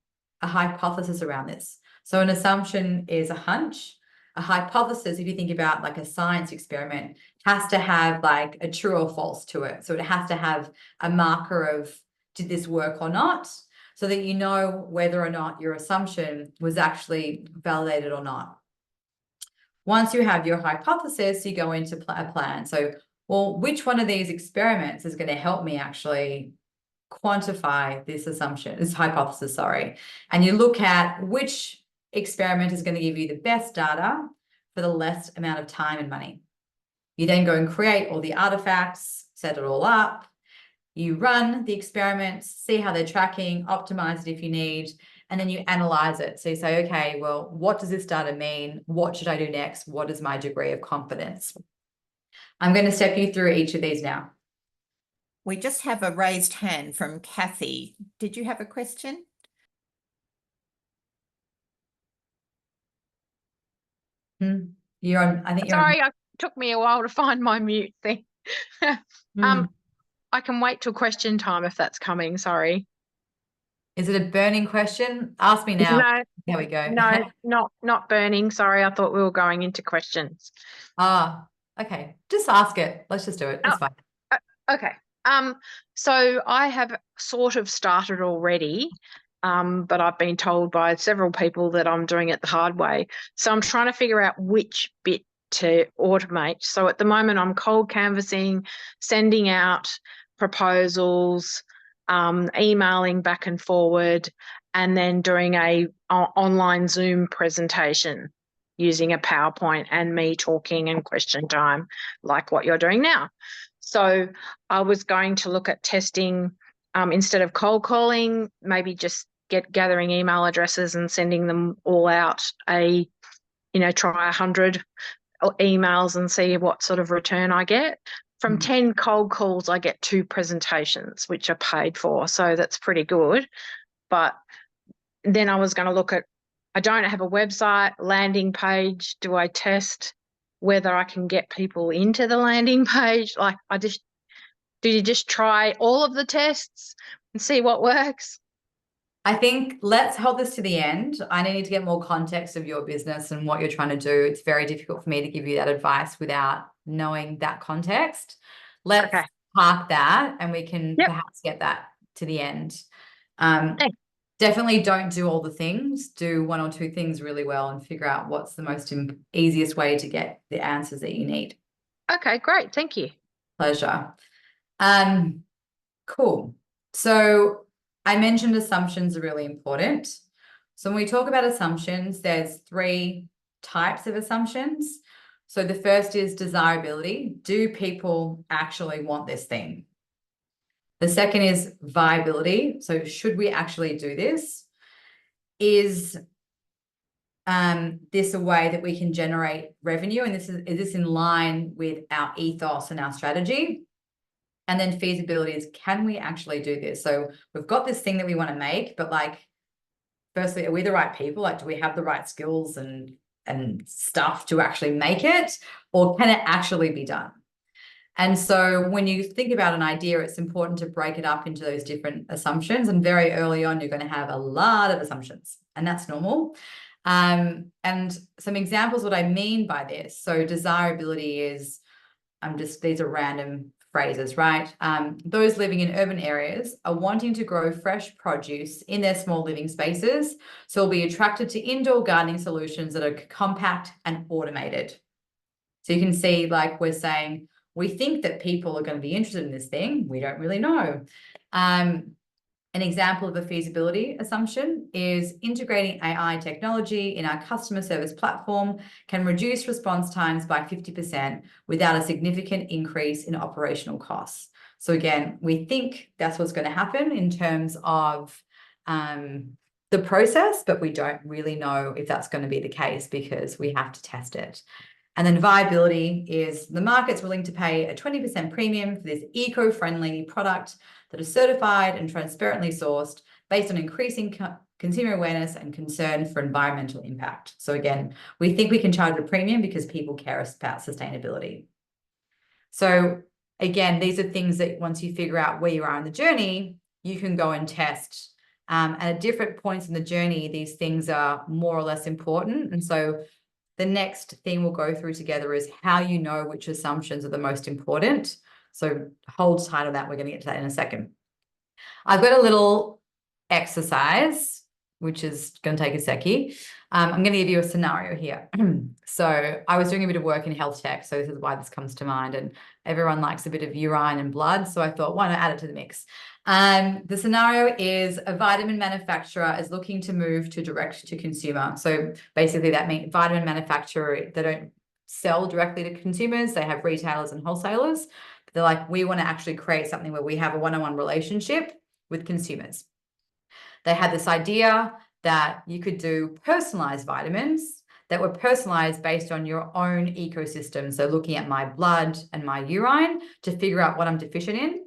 a hypothesis around this? So an assumption is a hunch. A hypothesis, if you think about like a science experiment, has to have like a true or false to it. So it has to have a marker of, did this work or not? So that you know whether or not your assumption was actually validated or not. Once you have your hypothesis, you go into a plan. So, well, which one of these experiments is going to help me actually quantify this assumption, this hypothesis, sorry. And you look at which experiment is going to give you the best data for the least amount of time and money. You then go and create all the artifacts, set it all up. You run the experiments, see how they're tracking, optimize it if you need, and then you analyze it. So you say, okay, well, what does this data mean? What should I do next? What is my degree of confidence? I'm going to step you through each of these now. We just have a raised hand from Kathy. Did you have a question? You're on, I think you're Sorry, it took me a while to find my mute thing. I can wait till question time if that's coming. Sorry. Is it a burning question? Ask me now. No, there we go. No, not burning. Sorry, I thought we were going into questions. Okay. Just ask it. Let's just do it. It's fine. Okay. So I have sort of started already, but I've been told by several people that I'm doing it the hard way. So I'm trying to figure out which bit to automate. So at the moment I'm cold canvassing, sending out proposals, emailing back and forward, and then doing a online Zoom presentation using a PowerPoint and me talking and question time like what you're doing now. So I was going to look at testing instead of cold calling, maybe just gathering email addresses and sending them all out try 100 emails and see what sort of return I get. From 10 cold calls, I get 2 presentations, which are paid for. So that's pretty good. But then I was going to look at, I don't have a website, landing page. Do I test whether I can get people into the landing page? Like do you just try all of the tests and see what works? I think let's hold this to the end. I need to get more context of your business and what you're trying to do. It's very difficult for me to give you that advice without knowing that context. Let's park that and we can Yep. perhaps get that to the end. Thanks. Definitely don't do all the things. Do one or two things really well and figure out what's the most easiest way to get the answers that you need. Okay, great. Thank you. Pleasure. Cool. So I mentioned assumptions are really important. So when we talk about assumptions, there's 3 types of assumptions. So the first is desirability. Do people actually want this thing? The second is viability. So should we actually do this? Is this a way that we can generate revenue? And is this in line with our ethos and our strategy? And then feasibility is, can we actually do this? So we've got this thing that we want to make, but like, firstly, are we the right people? Like, do we have the right skills and stuff to actually make it? Or can it actually be done? And so when you think about an idea, it's important to break it up into those different assumptions. And very early on, you're going to have a lot of assumptions, and that's normal. And some examples, what I mean by this. So desirability is, these are random phrases, right? Those living in urban areas are wanting to grow fresh produce in their small living spaces, so will be attracted to indoor gardening solutions that are compact and automated. So you can see, like we're saying, we think that people are going to be interested in this thing. We don't really know. An example of a feasibility assumption is integrating AI technology in our customer service platform can reduce response times by 50% without a significant increase in operational costs. So again, we think that's what's going to happen in terms of the process, but we don't really know if that's going to be the case because we have to test it. And then viability is the market's willing to pay a 20% premium for this eco-friendly product that is certified and transparently sourced based on increasing consumer awareness and concern for environmental impact. So again, we think we can charge a premium because people care about sustainability. So again, these are things that once you figure out where you are in the journey, you can go and test. And at different points in the journey, these things are more or less important. And so the next thing we'll go through together is how you know which assumptions are the most important. So hold tight on that. We're going to get to that in a second. I've got a little exercise, which is going to take a seckie. I'm going to give you a scenario here. So I was doing a bit of work in health tech, so this is why this comes to mind. And everyone likes a bit of urine and blood, so I thought, why not add it to the mix? The scenario is a vitamin manufacturer is looking to move to direct to consumer. So basically that means vitamin manufacturer, they don't sell directly to consumers. They have retailers and wholesalers. But they're like, we want to actually create something where we have a one-on-one relationship with consumers. They had this idea that you could do personalized vitamins that were personalized based on your own ecosystem. So looking at my blood and my urine to figure out what I'm deficient in.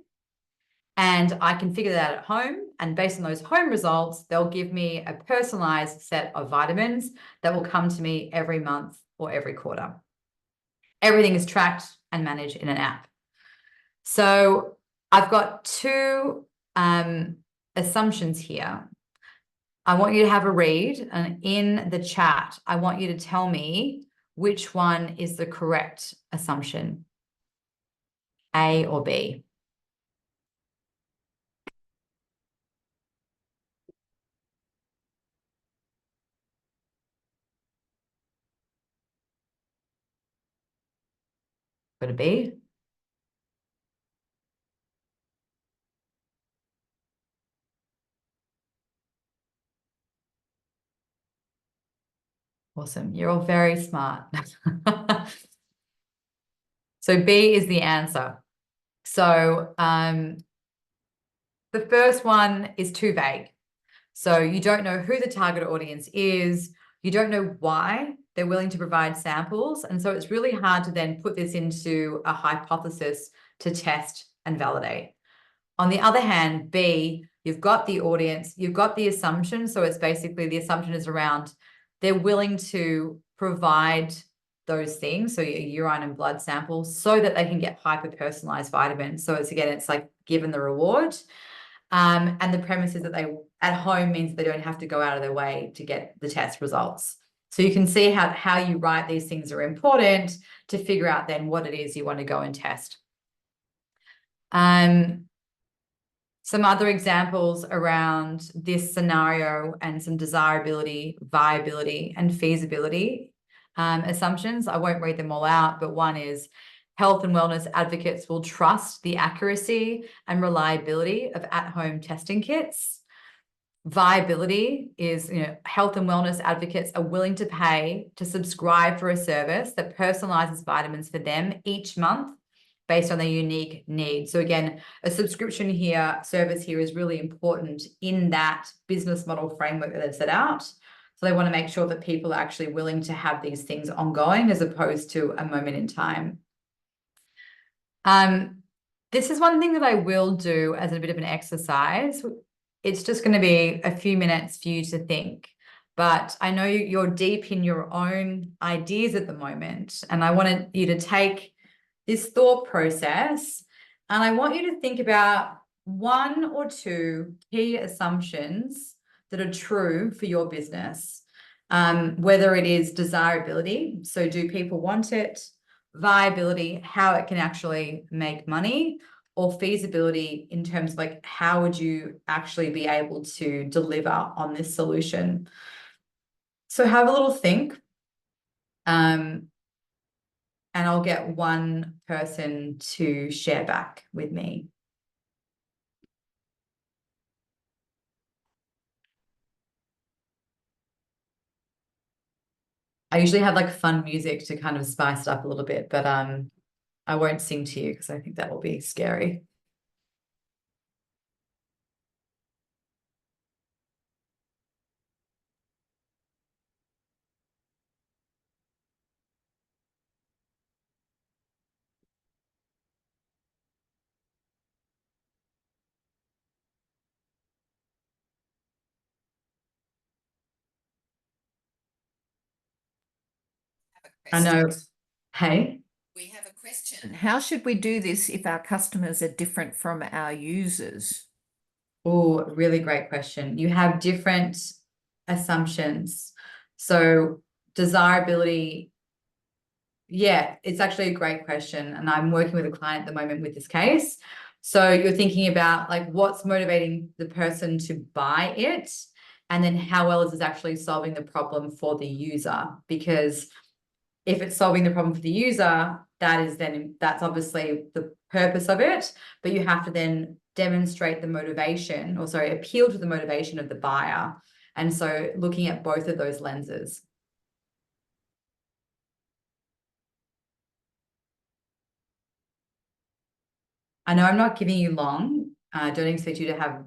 And I can figure that out at home. And based on those home results, they'll give me a personalized set of vitamins that will come to me every month or every quarter. Everything is tracked and managed in an app. So I've got 2 assumptions here. I want you to have a read, and in the chat, I want you to tell me which one is the correct assumption, A or B. Got a B? Awesome. You're all very smart. So B is the answer. So the first one is too vague. So you don't know who the target audience is. You don't know why they're willing to provide samples. And so it's really hard to then put this into a hypothesis to test and validate. On the other hand, B, you've got the audience, you've got the assumption. So it's basically the assumption is around they're willing to provide those things, so your urine and blood samples, so that they can get hyper-personalized vitamins. So it's, again, it's like given the reward. And the premise is that they at home means they don't have to go out of their way to get the test results. So you can see how you write these things are important to figure out then what it is you want to go and test. Some other examples around this scenario and some desirability, viability, and feasibility assumptions. I won't read them all out, but one is health and wellness advocates will trust the accuracy and reliability of at-home testing kits. Viability is, health and wellness advocates are willing to pay to subscribe for a service that personalizes vitamins for them each month based on their unique needs. So again, a subscription service here is really important in that business model framework that they've set out. So they want to make sure that people are actually willing to have these things ongoing as opposed to a moment in time. This is one thing that I will do as a bit of an exercise. It's just going to be a few minutes for you to think, but I know you're deep in your own ideas at the moment, and I wanted you to take this thought process, and I want you to think about one or two key assumptions that are true for your business, whether it is desirability, so do people want it, viability, how it can actually make money, or feasibility in terms of like, how would you actually be able to deliver on this solution? So have a little think. And I'll get one person to share back with me. I usually have like fun music to kind of spice it up a little bit, but I won't sing to you because I think that will be scary. I know. Hey? We have a question. How should we do this if our customers are different from our users? Oh, really great question. You have different assumptions. So desirability, yeah, it's actually a great question. And I'm working with a client at the moment with this case. So you're thinking about like what's motivating the person to buy it, and then how well is this actually solving the problem for the user? Because if it's solving the problem for the user, that's obviously the purpose of it, but you have to then demonstrate the motivation, or sorry, appeal to the motivation of the buyer. And so looking at both of those lenses. I know I'm not giving you long. I don't expect you to have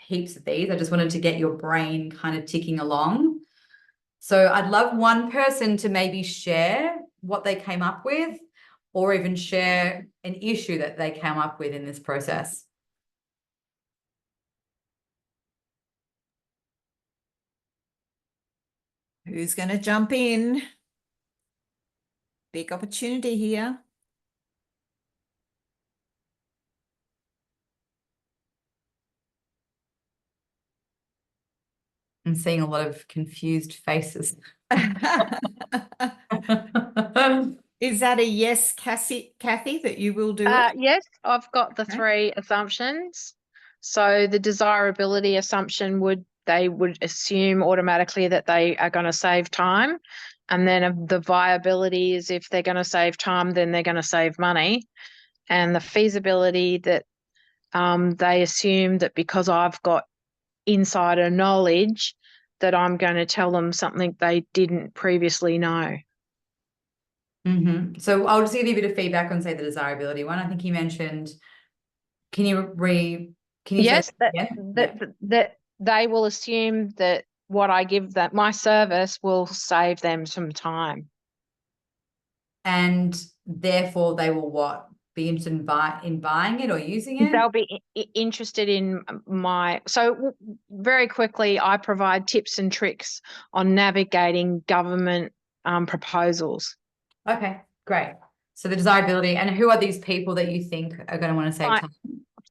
heaps of these. I just wanted to get your brain kind of ticking along. So I'd love one person to maybe share what they came up with, or even share an issue that they came up with in this process. Who's going to jump in? Big opportunity here. I'm seeing a lot of confused faces. Is that a yes, Kathy, that you will do it? Yes, I've got the three assumptions. So the desirability assumption they would assume automatically that they are going to save time. And then the viability is if they're going to save time, then they're going to save money. And the feasibility that they assume that because I've got insider knowledge that I'm going to tell them something they didn't previously know. So I'll just give you a bit of feedback on, say, the desirability one. I think you mentioned, Yes, that they will assume that what I give, that my service will save them some time. And therefore they will what? Be interested in buying it or using it? They'll be interested in so very quickly, I provide tips and tricks on navigating government proposals. Okay, great. So the desirability, and who are these people that you think are going to want to save time?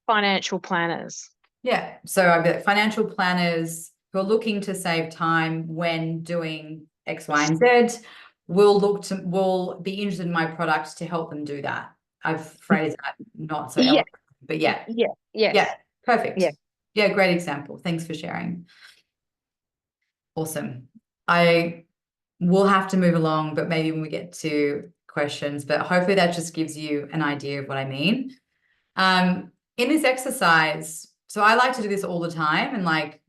Financial planners. Yeah, so I've got financial planners who are looking to save time when doing X, Y, and Z will be interested in my product to help them do that. I've phrased that not so eloquently. But yeah, Yeah. Yes. yeah, perfect. Yeah. Yeah, great example. Thanks for sharing. Awesome. I will have to move along, but maybe when we get to questions, but hopefully that just gives you an idea of what I mean. In this exercise, so I like to do this all the time and like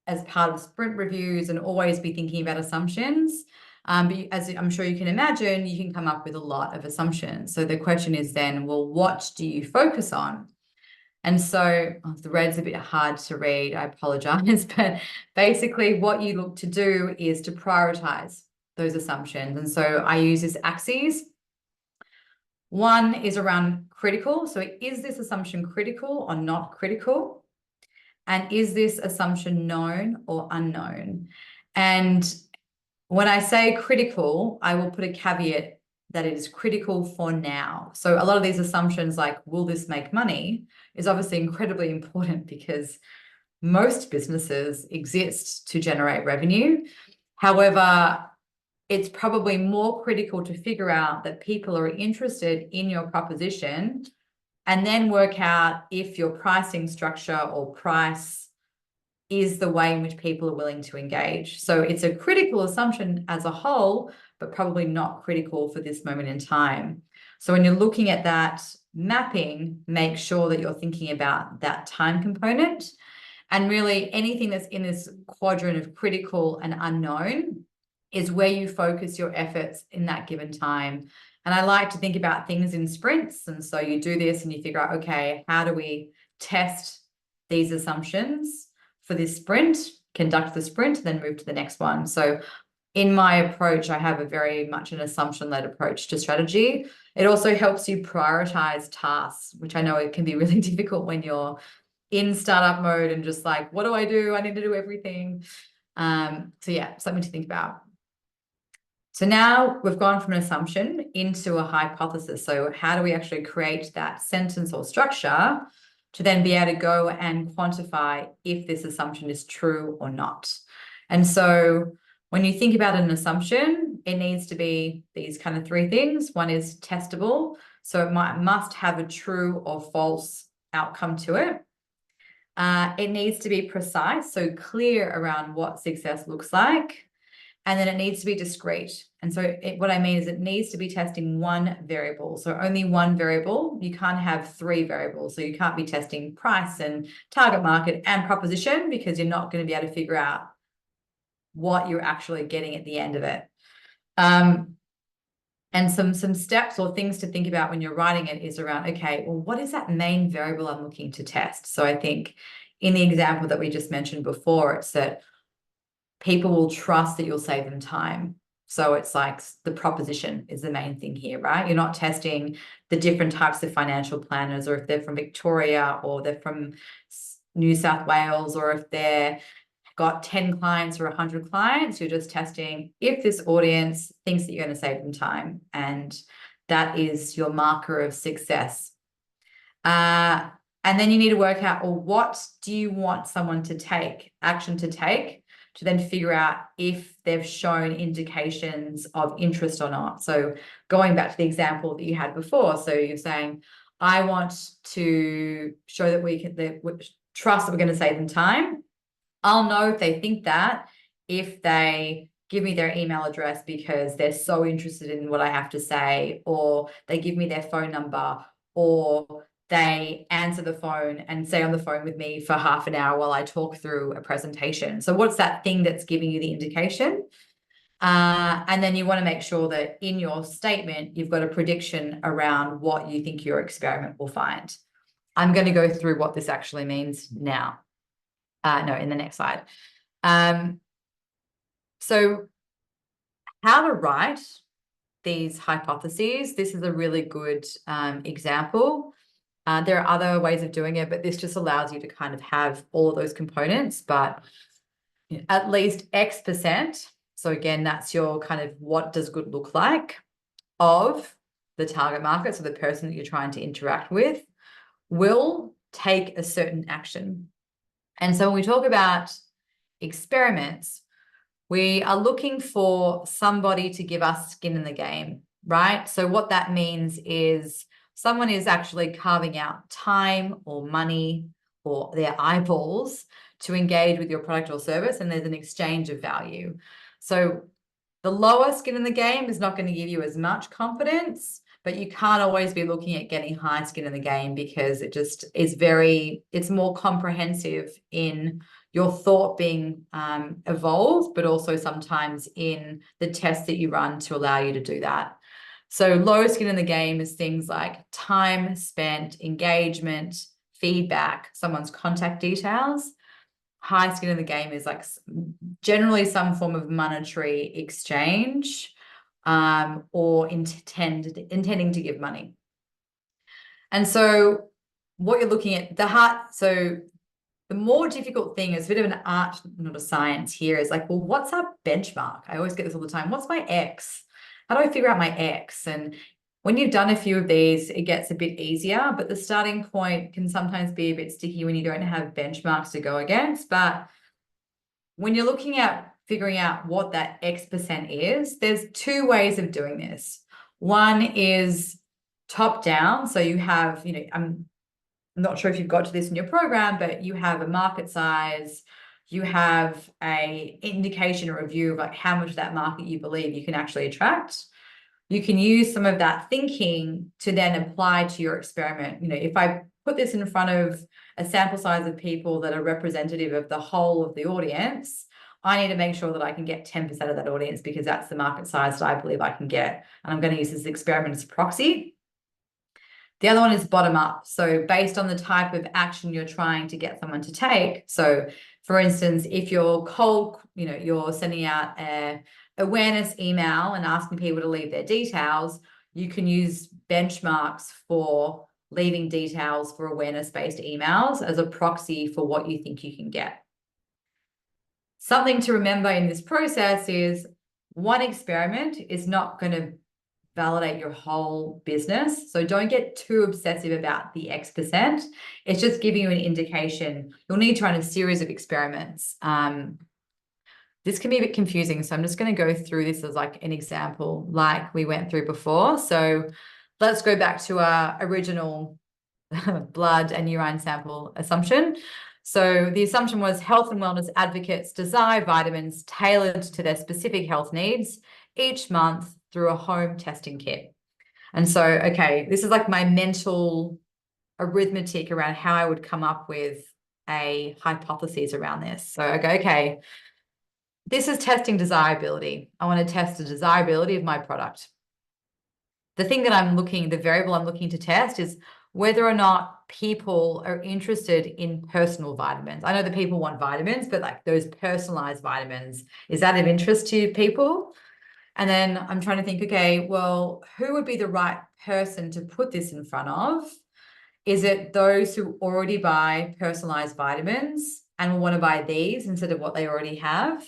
as part of sprint reviews and always be thinking about assumptions. But as I'm sure you can imagine, you can come up with a lot of assumptions. So the question is then, well, what do you focus on? And so the red's a bit hard to read, I apologize, but basically what you look to do is to prioritize those assumptions. And so I use this axes. One is around critical. So is this assumption critical or not critical? And is this assumption known or unknown? And when I say critical, I will put a caveat that it is critical for now. So a lot of these assumptions like, will this make money, is obviously incredibly important because most businesses exist to generate revenue. However, it's probably more critical to figure out that people are interested in your proposition and then work out if your pricing structure or price is the way in which people are willing to engage. So it's a critical assumption as a whole, but probably not critical for this moment in time. So when you're looking at that mapping, make sure that you're thinking about that time component. And really anything that's in this quadrant of critical and unknown is where you focus your efforts in that given time. And I like to think about things in sprints. And so you do this and you figure out, okay, how do we test these assumptions for this sprint, conduct the sprint, then move to the next one. So in my approach, I have a very much an assumption-led approach to strategy. It also helps you prioritize tasks, which I know it can be really difficult when you're in startup mode and just like, what do? I need to do everything. So yeah, something to think about. So now we've gone from an assumption into a hypothesis. So how do we actually create that sentence or structure to then be able to go and quantify if this assumption is true or not? And so when you think about an assumption, it needs to be these kind of three things. One is testable. So it must have a true or false outcome to it. It needs to be precise, so clear around what success looks like. And then it needs to be discrete. And so what I mean is it needs to be testing one variable. So only one variable. You can't have three variables. So you can't be testing price and target market and proposition because you're not going to be able to figure out what you're actually getting at the end of it. And some steps or things to think about when you're writing it is around, okay, well, what is that main variable I'm looking to test? So I think in the example that we just mentioned before, it's that people will trust that you'll save them time. So it's like the proposition is the main thing here, right? You're not testing the different types of financial planners, or if they're from Victoria or they're from New South Wales, or if they're got 10 clients or 100 clients, you're just testing if this audience thinks that you're going to save them time. And that is your marker of success. And then you need to work out, well, what do you want someone to take, action to take, to then figure out if they've shown indications of interest or not. So going back to the example that you had before, so you're saying, I want to show that we trust that we're going to save them time. I'll know if they think that if they give me their email address because they're so interested in what I have to say, or they give me their phone number, or they answer the phone and stay on the phone with me for half an hour while I talk through a presentation. So what's that thing that's giving you the indication? And then you want to make sure that in your statement, you've got a prediction around what you think your experiment will find. I'm going to go through what this actually means now. No, in the next slide. So how to write these hypotheses. This is a really good example. There are other ways of doing it, but this just allows you to kind of have all of those components, but at least X%. So again, that's your kind of what does good look like of the target market. So the person that you're trying to interact with will take a certain action. And so when we talk about experiments, we are looking for somebody to give us skin in the game, right? So what that means is someone is actually carving out time or money or their eyeballs to engage with your product or service, and there's an exchange of value. So the lower skin in the game is not going to give you as much confidence, but you can't always be looking at getting high skin in the game, because it just is it's more comprehensive in your thought being evolved, but also sometimes in the tests that you run to allow you to do that. So low skin in the game is things like time spent, engagement, feedback, someone's contact details. High skin in the game is like generally some form of monetary exchange, or intending to give money. And so what you're looking at, so the more difficult thing is a bit of an art, not a science here, is like, well, what's our benchmark? I always get this all the time. What's my X? How do I figure out my X? And when you've done a few of these, it gets a bit easier, but the starting point can sometimes be a bit sticky when you don't have benchmarks to go against. But when you're looking at figuring out what that X% is, there's two ways of doing this. One is top down. So you have, I'm not sure if you've got to this in your program, but you have a market size, you have a indication or a view of like how much of that market you believe you can actually attract. You can use some of that thinking to then apply to your experiment. If I put this in front of a sample size of people that are representative of the whole of the audience, I need to make sure that I can get 10% of that audience, because that's the market size that I believe I can get. And I'm going to use this experiment as a proxy. The other one is bottom up. So based on the type of action you're trying to get someone to take. So for instance, if you're you're sending out an awareness email and asking people to leave their details, you can use benchmarks for leaving details for awareness-based emails as a proxy for what you think you can get. Something to remember in this process is one experiment is not going to validate your whole business. So don't get too obsessive about the X%. It's just giving you an indication. You'll need to run a series of experiments. This can be a bit confusing, so I'm just going to go through this as like an example like we went through before. So let's go back to our original blood and urine sample assumption. So the assumption was health and wellness advocates desire vitamins tailored to their specific health needs each month through a home testing kit. And so, okay, this is like my mental arithmetic around how I would come up with a hypothesis around this. So I go, okay, this is testing desirability. I want to test the desirability of my product. The thing that the variable I'm looking to test is whether or not people are interested in personal vitamins. I know that people want vitamins, but like those personalized vitamins, is that of interest to people? And then I'm trying to think, okay, well, who would be the right person to put this in front of? Is it those who already buy personalized vitamins and will want to buy these instead of what they already have?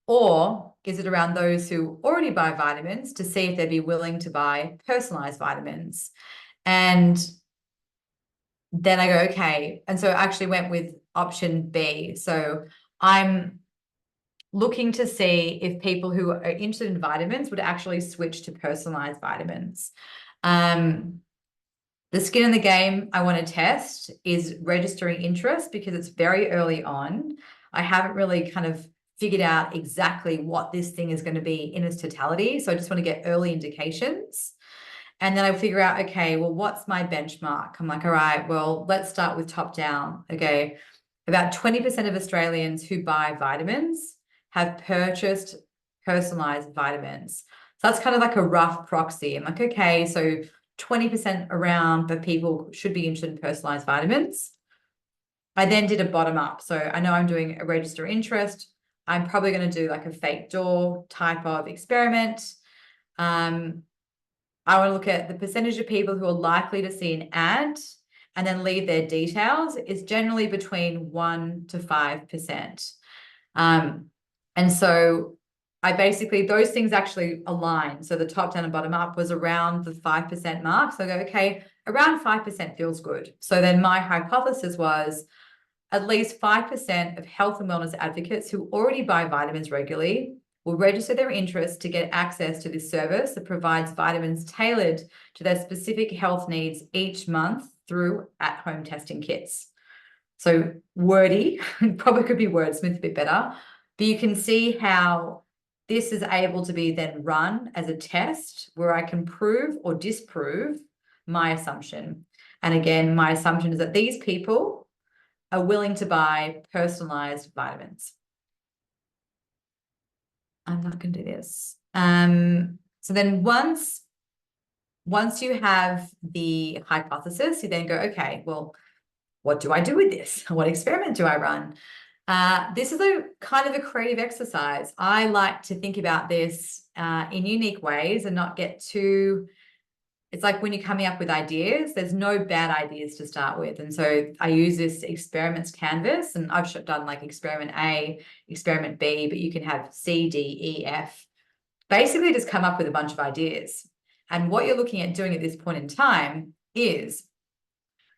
Or is it around those who already buy vitamins to see if they'd be willing to buy personalized vitamins? And then I go, okay. And so I actually went with option B. So I'm looking to see if people who are interested in vitamins would actually switch to personalized vitamins. The skin in the game I want to test is registering interest, because it's very early on. I haven't really kind of figured out exactly what this thing is going to be in its totality. So I just want to get early indications. And then I figure out, okay, well, what's my benchmark? I'm like, all right, well, let's start with top down. Okay. About 20% of Australians who buy vitamins have purchased personalized vitamins. So that's kind of like a rough proxy. I'm like, okay, so 20% around the people should be interested in personalized vitamins. I then did a bottom up. So I know I'm doing a register interest. I'm probably going to do like a fake door type of experiment. I want to look at the percentage of people who are likely to see an ad and then leave their details is generally between 1 to 5%. And so I basically, those things actually align. So the top down and bottom up was around the 5% mark. So I go, okay, around 5% feels good. So then my hypothesis was at least 5% of health and wellness advocates who already buy vitamins regularly will register their interest to get access to this service that provides vitamins tailored to their specific health needs each month through at-home testing kits. So wordy, probably could be wordsmith a bit better, but you can see how this is able to be then run as a test where I can prove or disprove my assumption. And again, my assumption is that these people are willing to buy personalized vitamins. I'm not going to do this. So then once you have the hypothesis, you then go, okay, well, what do I do with this? What experiment do I run? This is a kind of a creative exercise. I like to think about this in unique ways and not get too, it's like when you're coming up with ideas, there's no bad ideas to start with. And so I use this experiments canvas, and I've done like experiment A, experiment B, but you can have C, D, E, F. Basically just come up with a bunch of ideas. And what you're looking at doing at this point in time is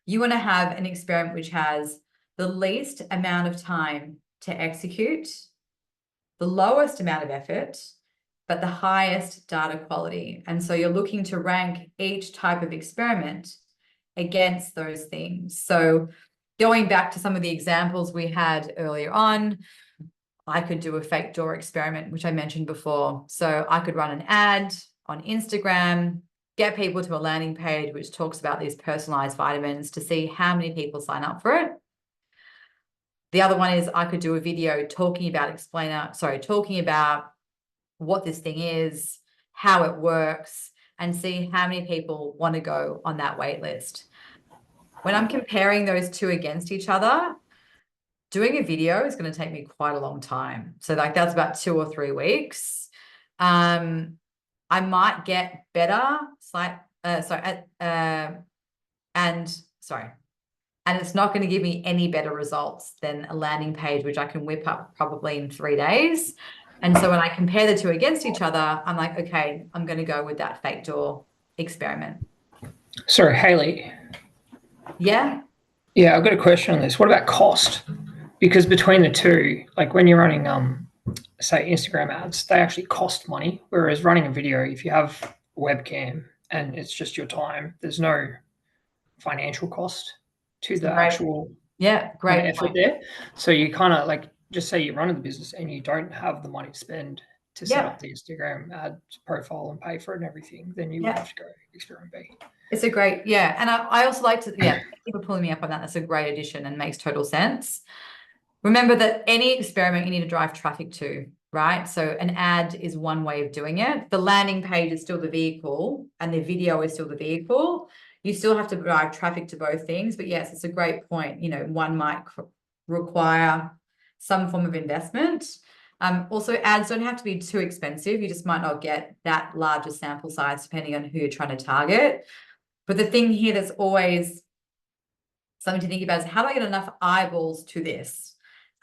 you want to have an experiment which has the least amount of time to execute, the lowest amount of effort, but the highest data quality. And so you're looking to rank each type of experiment against those things. So going back to some of the examples we had earlier on, I could do a fake door experiment, which I mentioned before. So I could run an ad on Instagram, get people to a landing page which talks about these personalized vitamins to see how many people sign up for it. The other one is I could do a video talking about what this thing is, how it works, and see how many people want to go on that wait list. When I'm comparing those two against each other, doing a video is going to take me quite a long time. So like that's about 2 or 3 weeks. I might get better, and it's not going to give me any better results than a landing page, which I can whip up probably in 3 days. And so when I compare the two against each other, I'm like, okay, I'm going to go with that fake door experiment. Sorry, Hayley. Yeah. Yeah, I've got a question on this. What about cost? Because between the two, like when you're running, say Instagram ads, they actually cost money. Whereas running a video, if you have a webcam and it's just your time, there's no financial cost to the actual great effort point there. So you kind of like, just say you're running the business and you don't have the money to spend to set up the Instagram ad profile and pay for it and everything, then you would have to go experiment B. It's a great, and I also like to, thank you for pulling me up on that. That's a great addition and makes total sense. Remember that any experiment you need to drive traffic to, right? So an ad is one way of doing it. The landing page is still the vehicle and the video is still the vehicle. You still have to drive traffic to both things. But yes, it's a great point. One might require some form of investment. Also, ads don't have to be too expensive. You just might not get that larger sample size depending on who you're trying to target. But the thing here that's always something to think about is how do I get enough eyeballs to this?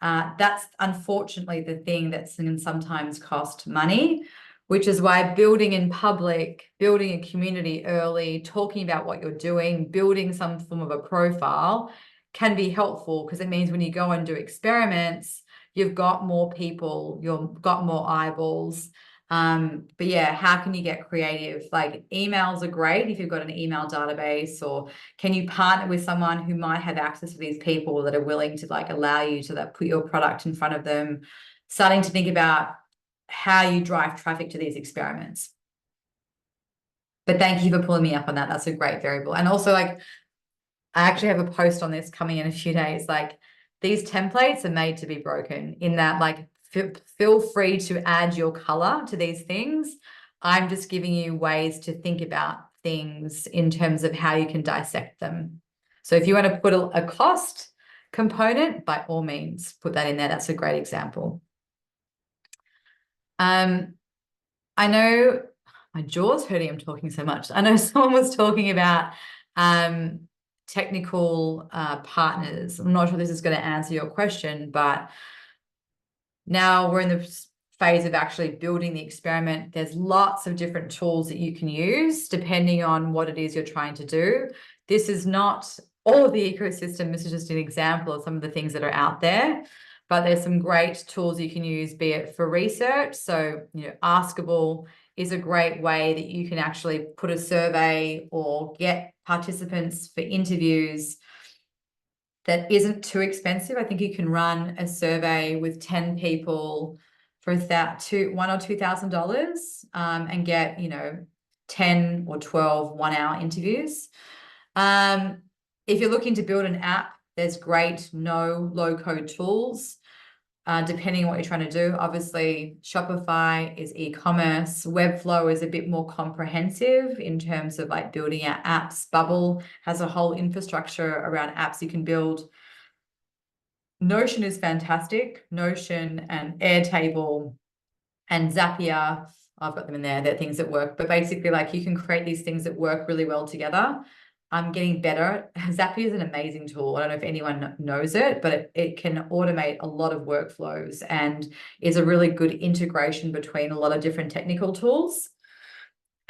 That's unfortunately the thing that can sometimes cost money, which is why building in public, building a community early, talking about what you're doing, building some form of a profile can be helpful, because it means when you go and do experiments, you've got more people, you've got more eyeballs. But yeah, how can you get creative? Like emails are great if you've got an email database, or can you partner with someone who might have access to these people that are willing to like allow you to put your product in front of them, starting to think about how you drive traffic to these experiments. But thank you for pulling me up on that. That's a great variable. And also, like, I actually have a post on this coming in a few days. Like, these templates are made to be broken, in that, like, feel free to add your color to these things. I'm just giving you ways to think about things in terms of how you can dissect them. So if you want to put a cost component, by all means, put that in there. That's a great example. I know my jaw's hurting. I'm talking so much. I know someone was talking about technical partners. I'm not sure this is going to answer your question, but now we're in the phase of actually building the experiment. There's lots of different tools that you can use depending on what it is you're trying to do. This is not all of the ecosystem. This is just an example of some of the things that are out there. but there's some great tools you can use, be it for research. So, Askable is a great way that you can actually put a survey or get participants for interviews that isn't too expensive. I think you can run a survey with 10 people for $1,000 or $2,000 and get, 10 or 12 1-hour interviews. If you're looking to build an app, there's great low-code tools, depending on what you're trying to do. Obviously, Shopify is e-commerce. Webflow is a bit more comprehensive in terms of like building out apps. Bubble has a whole infrastructure around apps you can build. Notion is fantastic. Notion and Airtable and Zapier, I've got them in there. They're things that work. But basically, like, you can create these things that work really well together. I'm getting better. Zapier is an amazing tool. I don't know if anyone knows it, but it can automate a lot of workflows and is a really good integration between a lot of different technical tools.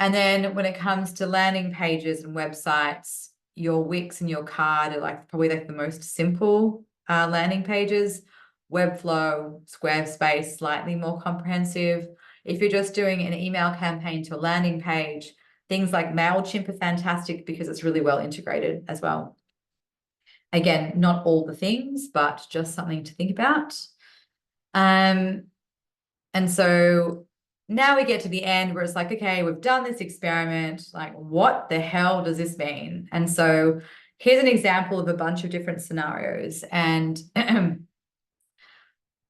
And then when it comes to landing pages and websites, your Wix and your card are probably the most simple landing pages. Webflow, Squarespace, slightly more comprehensive. If you're just doing an email campaign to a landing page, things like MailChimp are fantastic because it's really well integrated as well. Again, not all the things, but just something to think about. And so now we get to the end where it's like, okay, we've done this experiment. Like, what the hell does this mean? And so here's an example of a bunch of different scenarios. And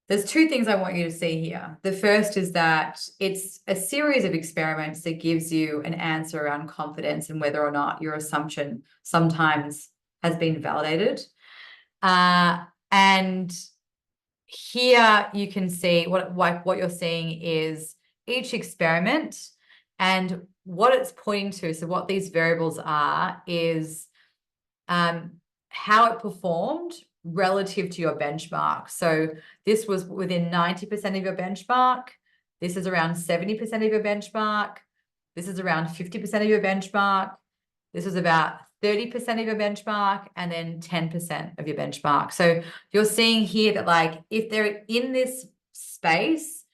there's two things I want you to see here. The first is that it's a series of experiments that gives you an answer around confidence and whether or not your assumption sometimes has been validated. And here you can see what you're seeing is each experiment and what it's pointing to. So what these variables are is how it performed relative to your benchmark. So this was within 90% of your benchmark. This is around 70% of your benchmark. This is around 50% of your benchmark. This is about 30% of your benchmark, and then 10% of your benchmark. So you're seeing here that, like, if they're in this space,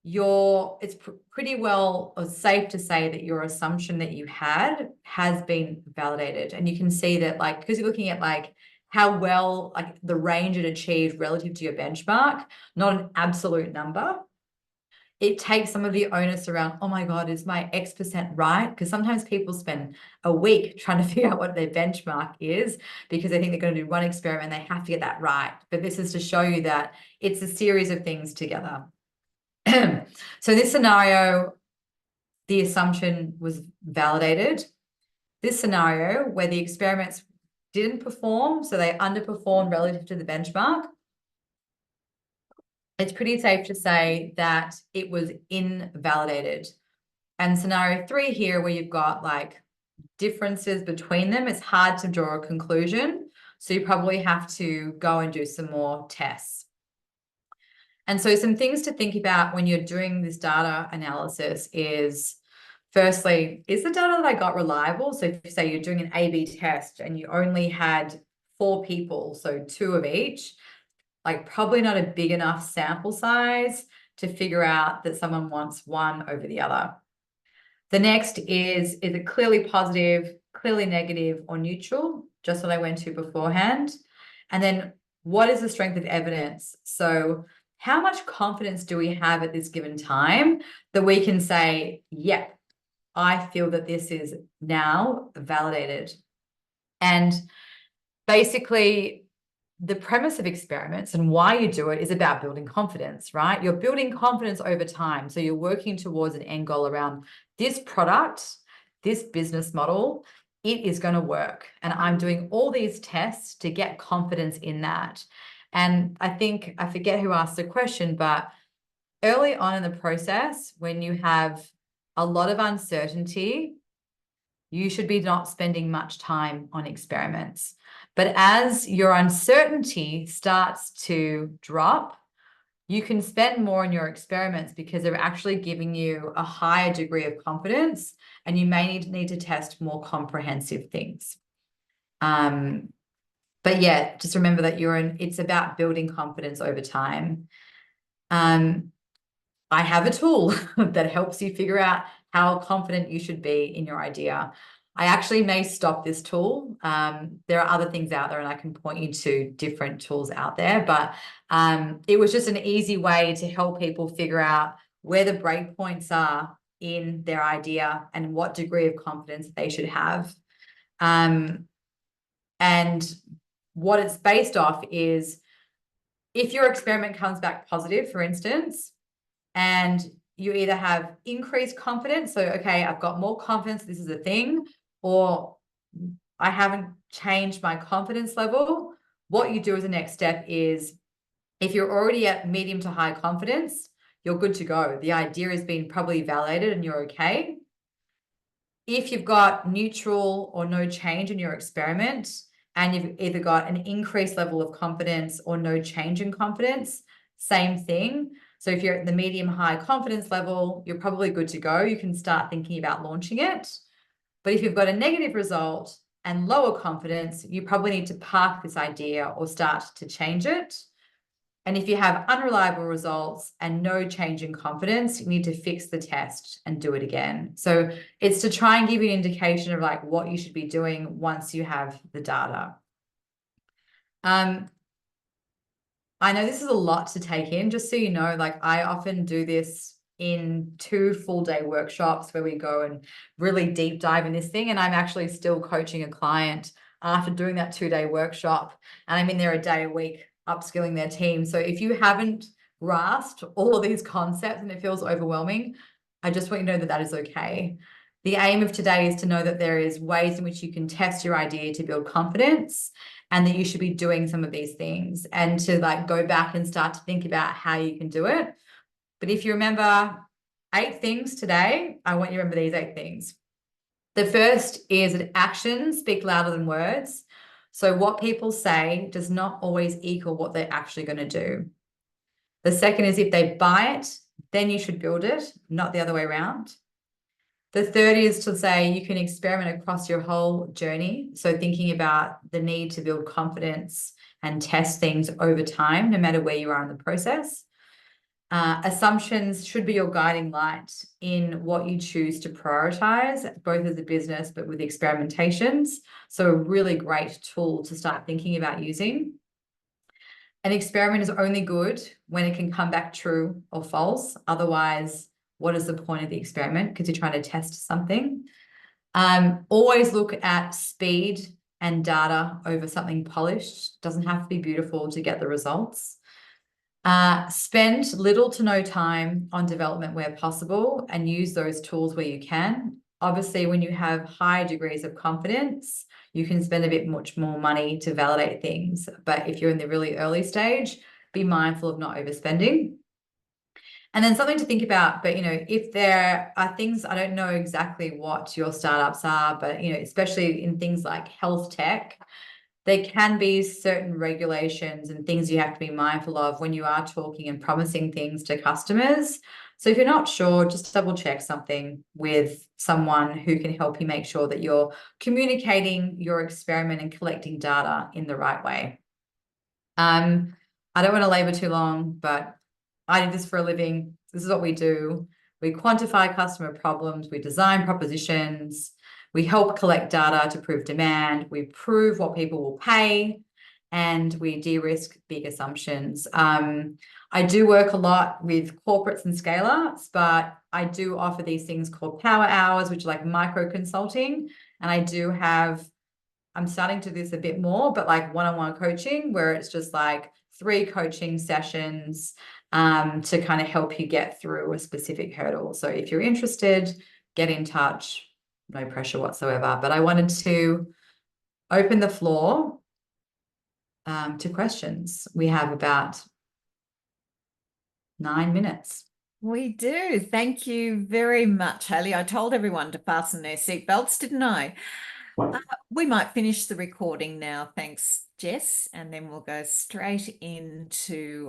it's pretty well safe to say that your assumption that you had has been validated. And you can see that, like, because you're looking at like how well, like, the range it achieved relative to your benchmark, not an absolute number. It takes some of the onus around, oh my God, is my X% right? Because sometimes people spend a week trying to figure out what their benchmark is because they think they're going to do one experiment and they have to get that right. But this is to show you that it's a series of things together. So in this scenario, the assumption was validated. This scenario where the experiments didn't perform, so they underperformed relative to the benchmark, it's pretty safe to say that it was invalidated. And scenario 3 here, where you've got like differences between them, it's hard to draw a conclusion. So you probably have to go and do some more tests. And so some things to think about when you're doing this data analysis is, firstly, is the data that I got reliable? So if you say you're doing an A/B test and you only had 4 people, so 2 of each, like, probably not a big enough sample size to figure out that someone wants one over the other. The next is it clearly positive, clearly negative, or neutral? Just what I went to beforehand. And then what is the strength of evidence? So how much confidence do we have at this given time that we can say, yeah, I feel that this is now validated? And basically, the premise of experiments and why you do it is about building confidence, right? You're building confidence over time. So you're working towards an end goal around this product, this business model, it is going to work. And I'm doing all these tests to get confidence in that. And I think, I forget who asked the question, but early on in the process, when you have a lot of uncertainty, you should be not spending much time on experiments. But as your uncertainty starts to drop, you can spend more on your experiments because they're actually giving you a higher degree of confidence, and you may need to test more comprehensive things. But yeah, just remember that it's about building confidence over time. I have a tool that helps you figure out how confident you should be in your idea. I actually may stop this tool. There are other things out there, and I can point you to different tools out there, but it was just an easy way to help people figure out where the breakpoints are in their idea and what degree of confidence they should have. And what it's based off is, if your experiment comes back positive, for instance, and you either have increased confidence, so okay, I've got more confidence, this is a thing, or I haven't changed my confidence level, what you do as a next step is, if you're already at medium to high confidence, you're good to go. The idea has been probably validated and you're okay. If you've got neutral or no change in your experiment, and you've either got an increased level of confidence or no change in confidence, same thing. So if you're at the medium high confidence level, you're probably good to go. You can start thinking about launching it. But if you've got a negative result and lower confidence, you probably need to park this idea or start to change it. And if you have unreliable results and no change in confidence, you need to fix the test and do it again. So it's to try and give you an indication of like what you should be doing once you have the data. I know this is a lot to take in, just so you know, like I often do this in 2 full-day workshops where we go and really deep dive in this thing. And I'm actually still coaching a client after doing that 2-day workshop, and I'm in there a day a week upskilling their team. So if you haven't grasped all of these concepts and it feels overwhelming, I just want you to know that that is okay. The aim of today is to know that there is ways in which you can test your idea to build confidence, and that you should be doing some of these things, and to like go back and start to think about how you can do it. But if you remember 8 things today, I want you to remember these 8 things. The first is that actions speak louder than words. So what people say does not always equal what they're actually going to do. The second is, if they buy it, then you should build it, not the other way around. The third is to say you can experiment across your whole journey. So thinking about the need to build confidence and test things over time, no matter where you are in the process. Assumptions should be your guiding light in what you choose to prioritize, both as a business, but with experimentations. So a really great tool to start thinking about using. An experiment is only good when it can come back true or false. Otherwise, what is the point of the experiment? Because you're trying to test something. Always look at speed and data over something polished. Doesn't have to be beautiful to get the results. Spend little to no time on development where possible, and use those tools where you can. Obviously, when you have high degrees of confidence, you can spend a bit much more money to validate things. But if you're in the really early stage, be mindful of not overspending. And then something to think about, but, you know, if there are things, I don't know exactly what your startups are, but, you know, especially in things like health tech, there can be certain regulations and things you have to be mindful of when you are talking and promising things to customers. So if you're not sure, just double check something with someone who can help you make sure that you're communicating your experiment and collecting data in the right way. I don't want to labor too long, but I do this for a living. This is what we do. We quantify customer problems. We design propositions. We help collect data to prove demand. We prove what people will pay, and we de-risk big assumptions. I do work a lot with corporates and scale-ups, but I do offer these things called power hours, which are like micro consulting. And I do have, I'm starting to do this a bit more, but like one-on-one coaching, where it's just like 3 coaching sessions to kind of help you get through a specific hurdle. So if you're interested, get in touch. No pressure whatsoever. But I wanted to open the floor to questions. We have about 9 minutes. We do. Thank you very much, Hayley. I told everyone to fasten their seatbelts, didn't I? We might finish the recording now. Thanks, Jess. And then we'll go straight into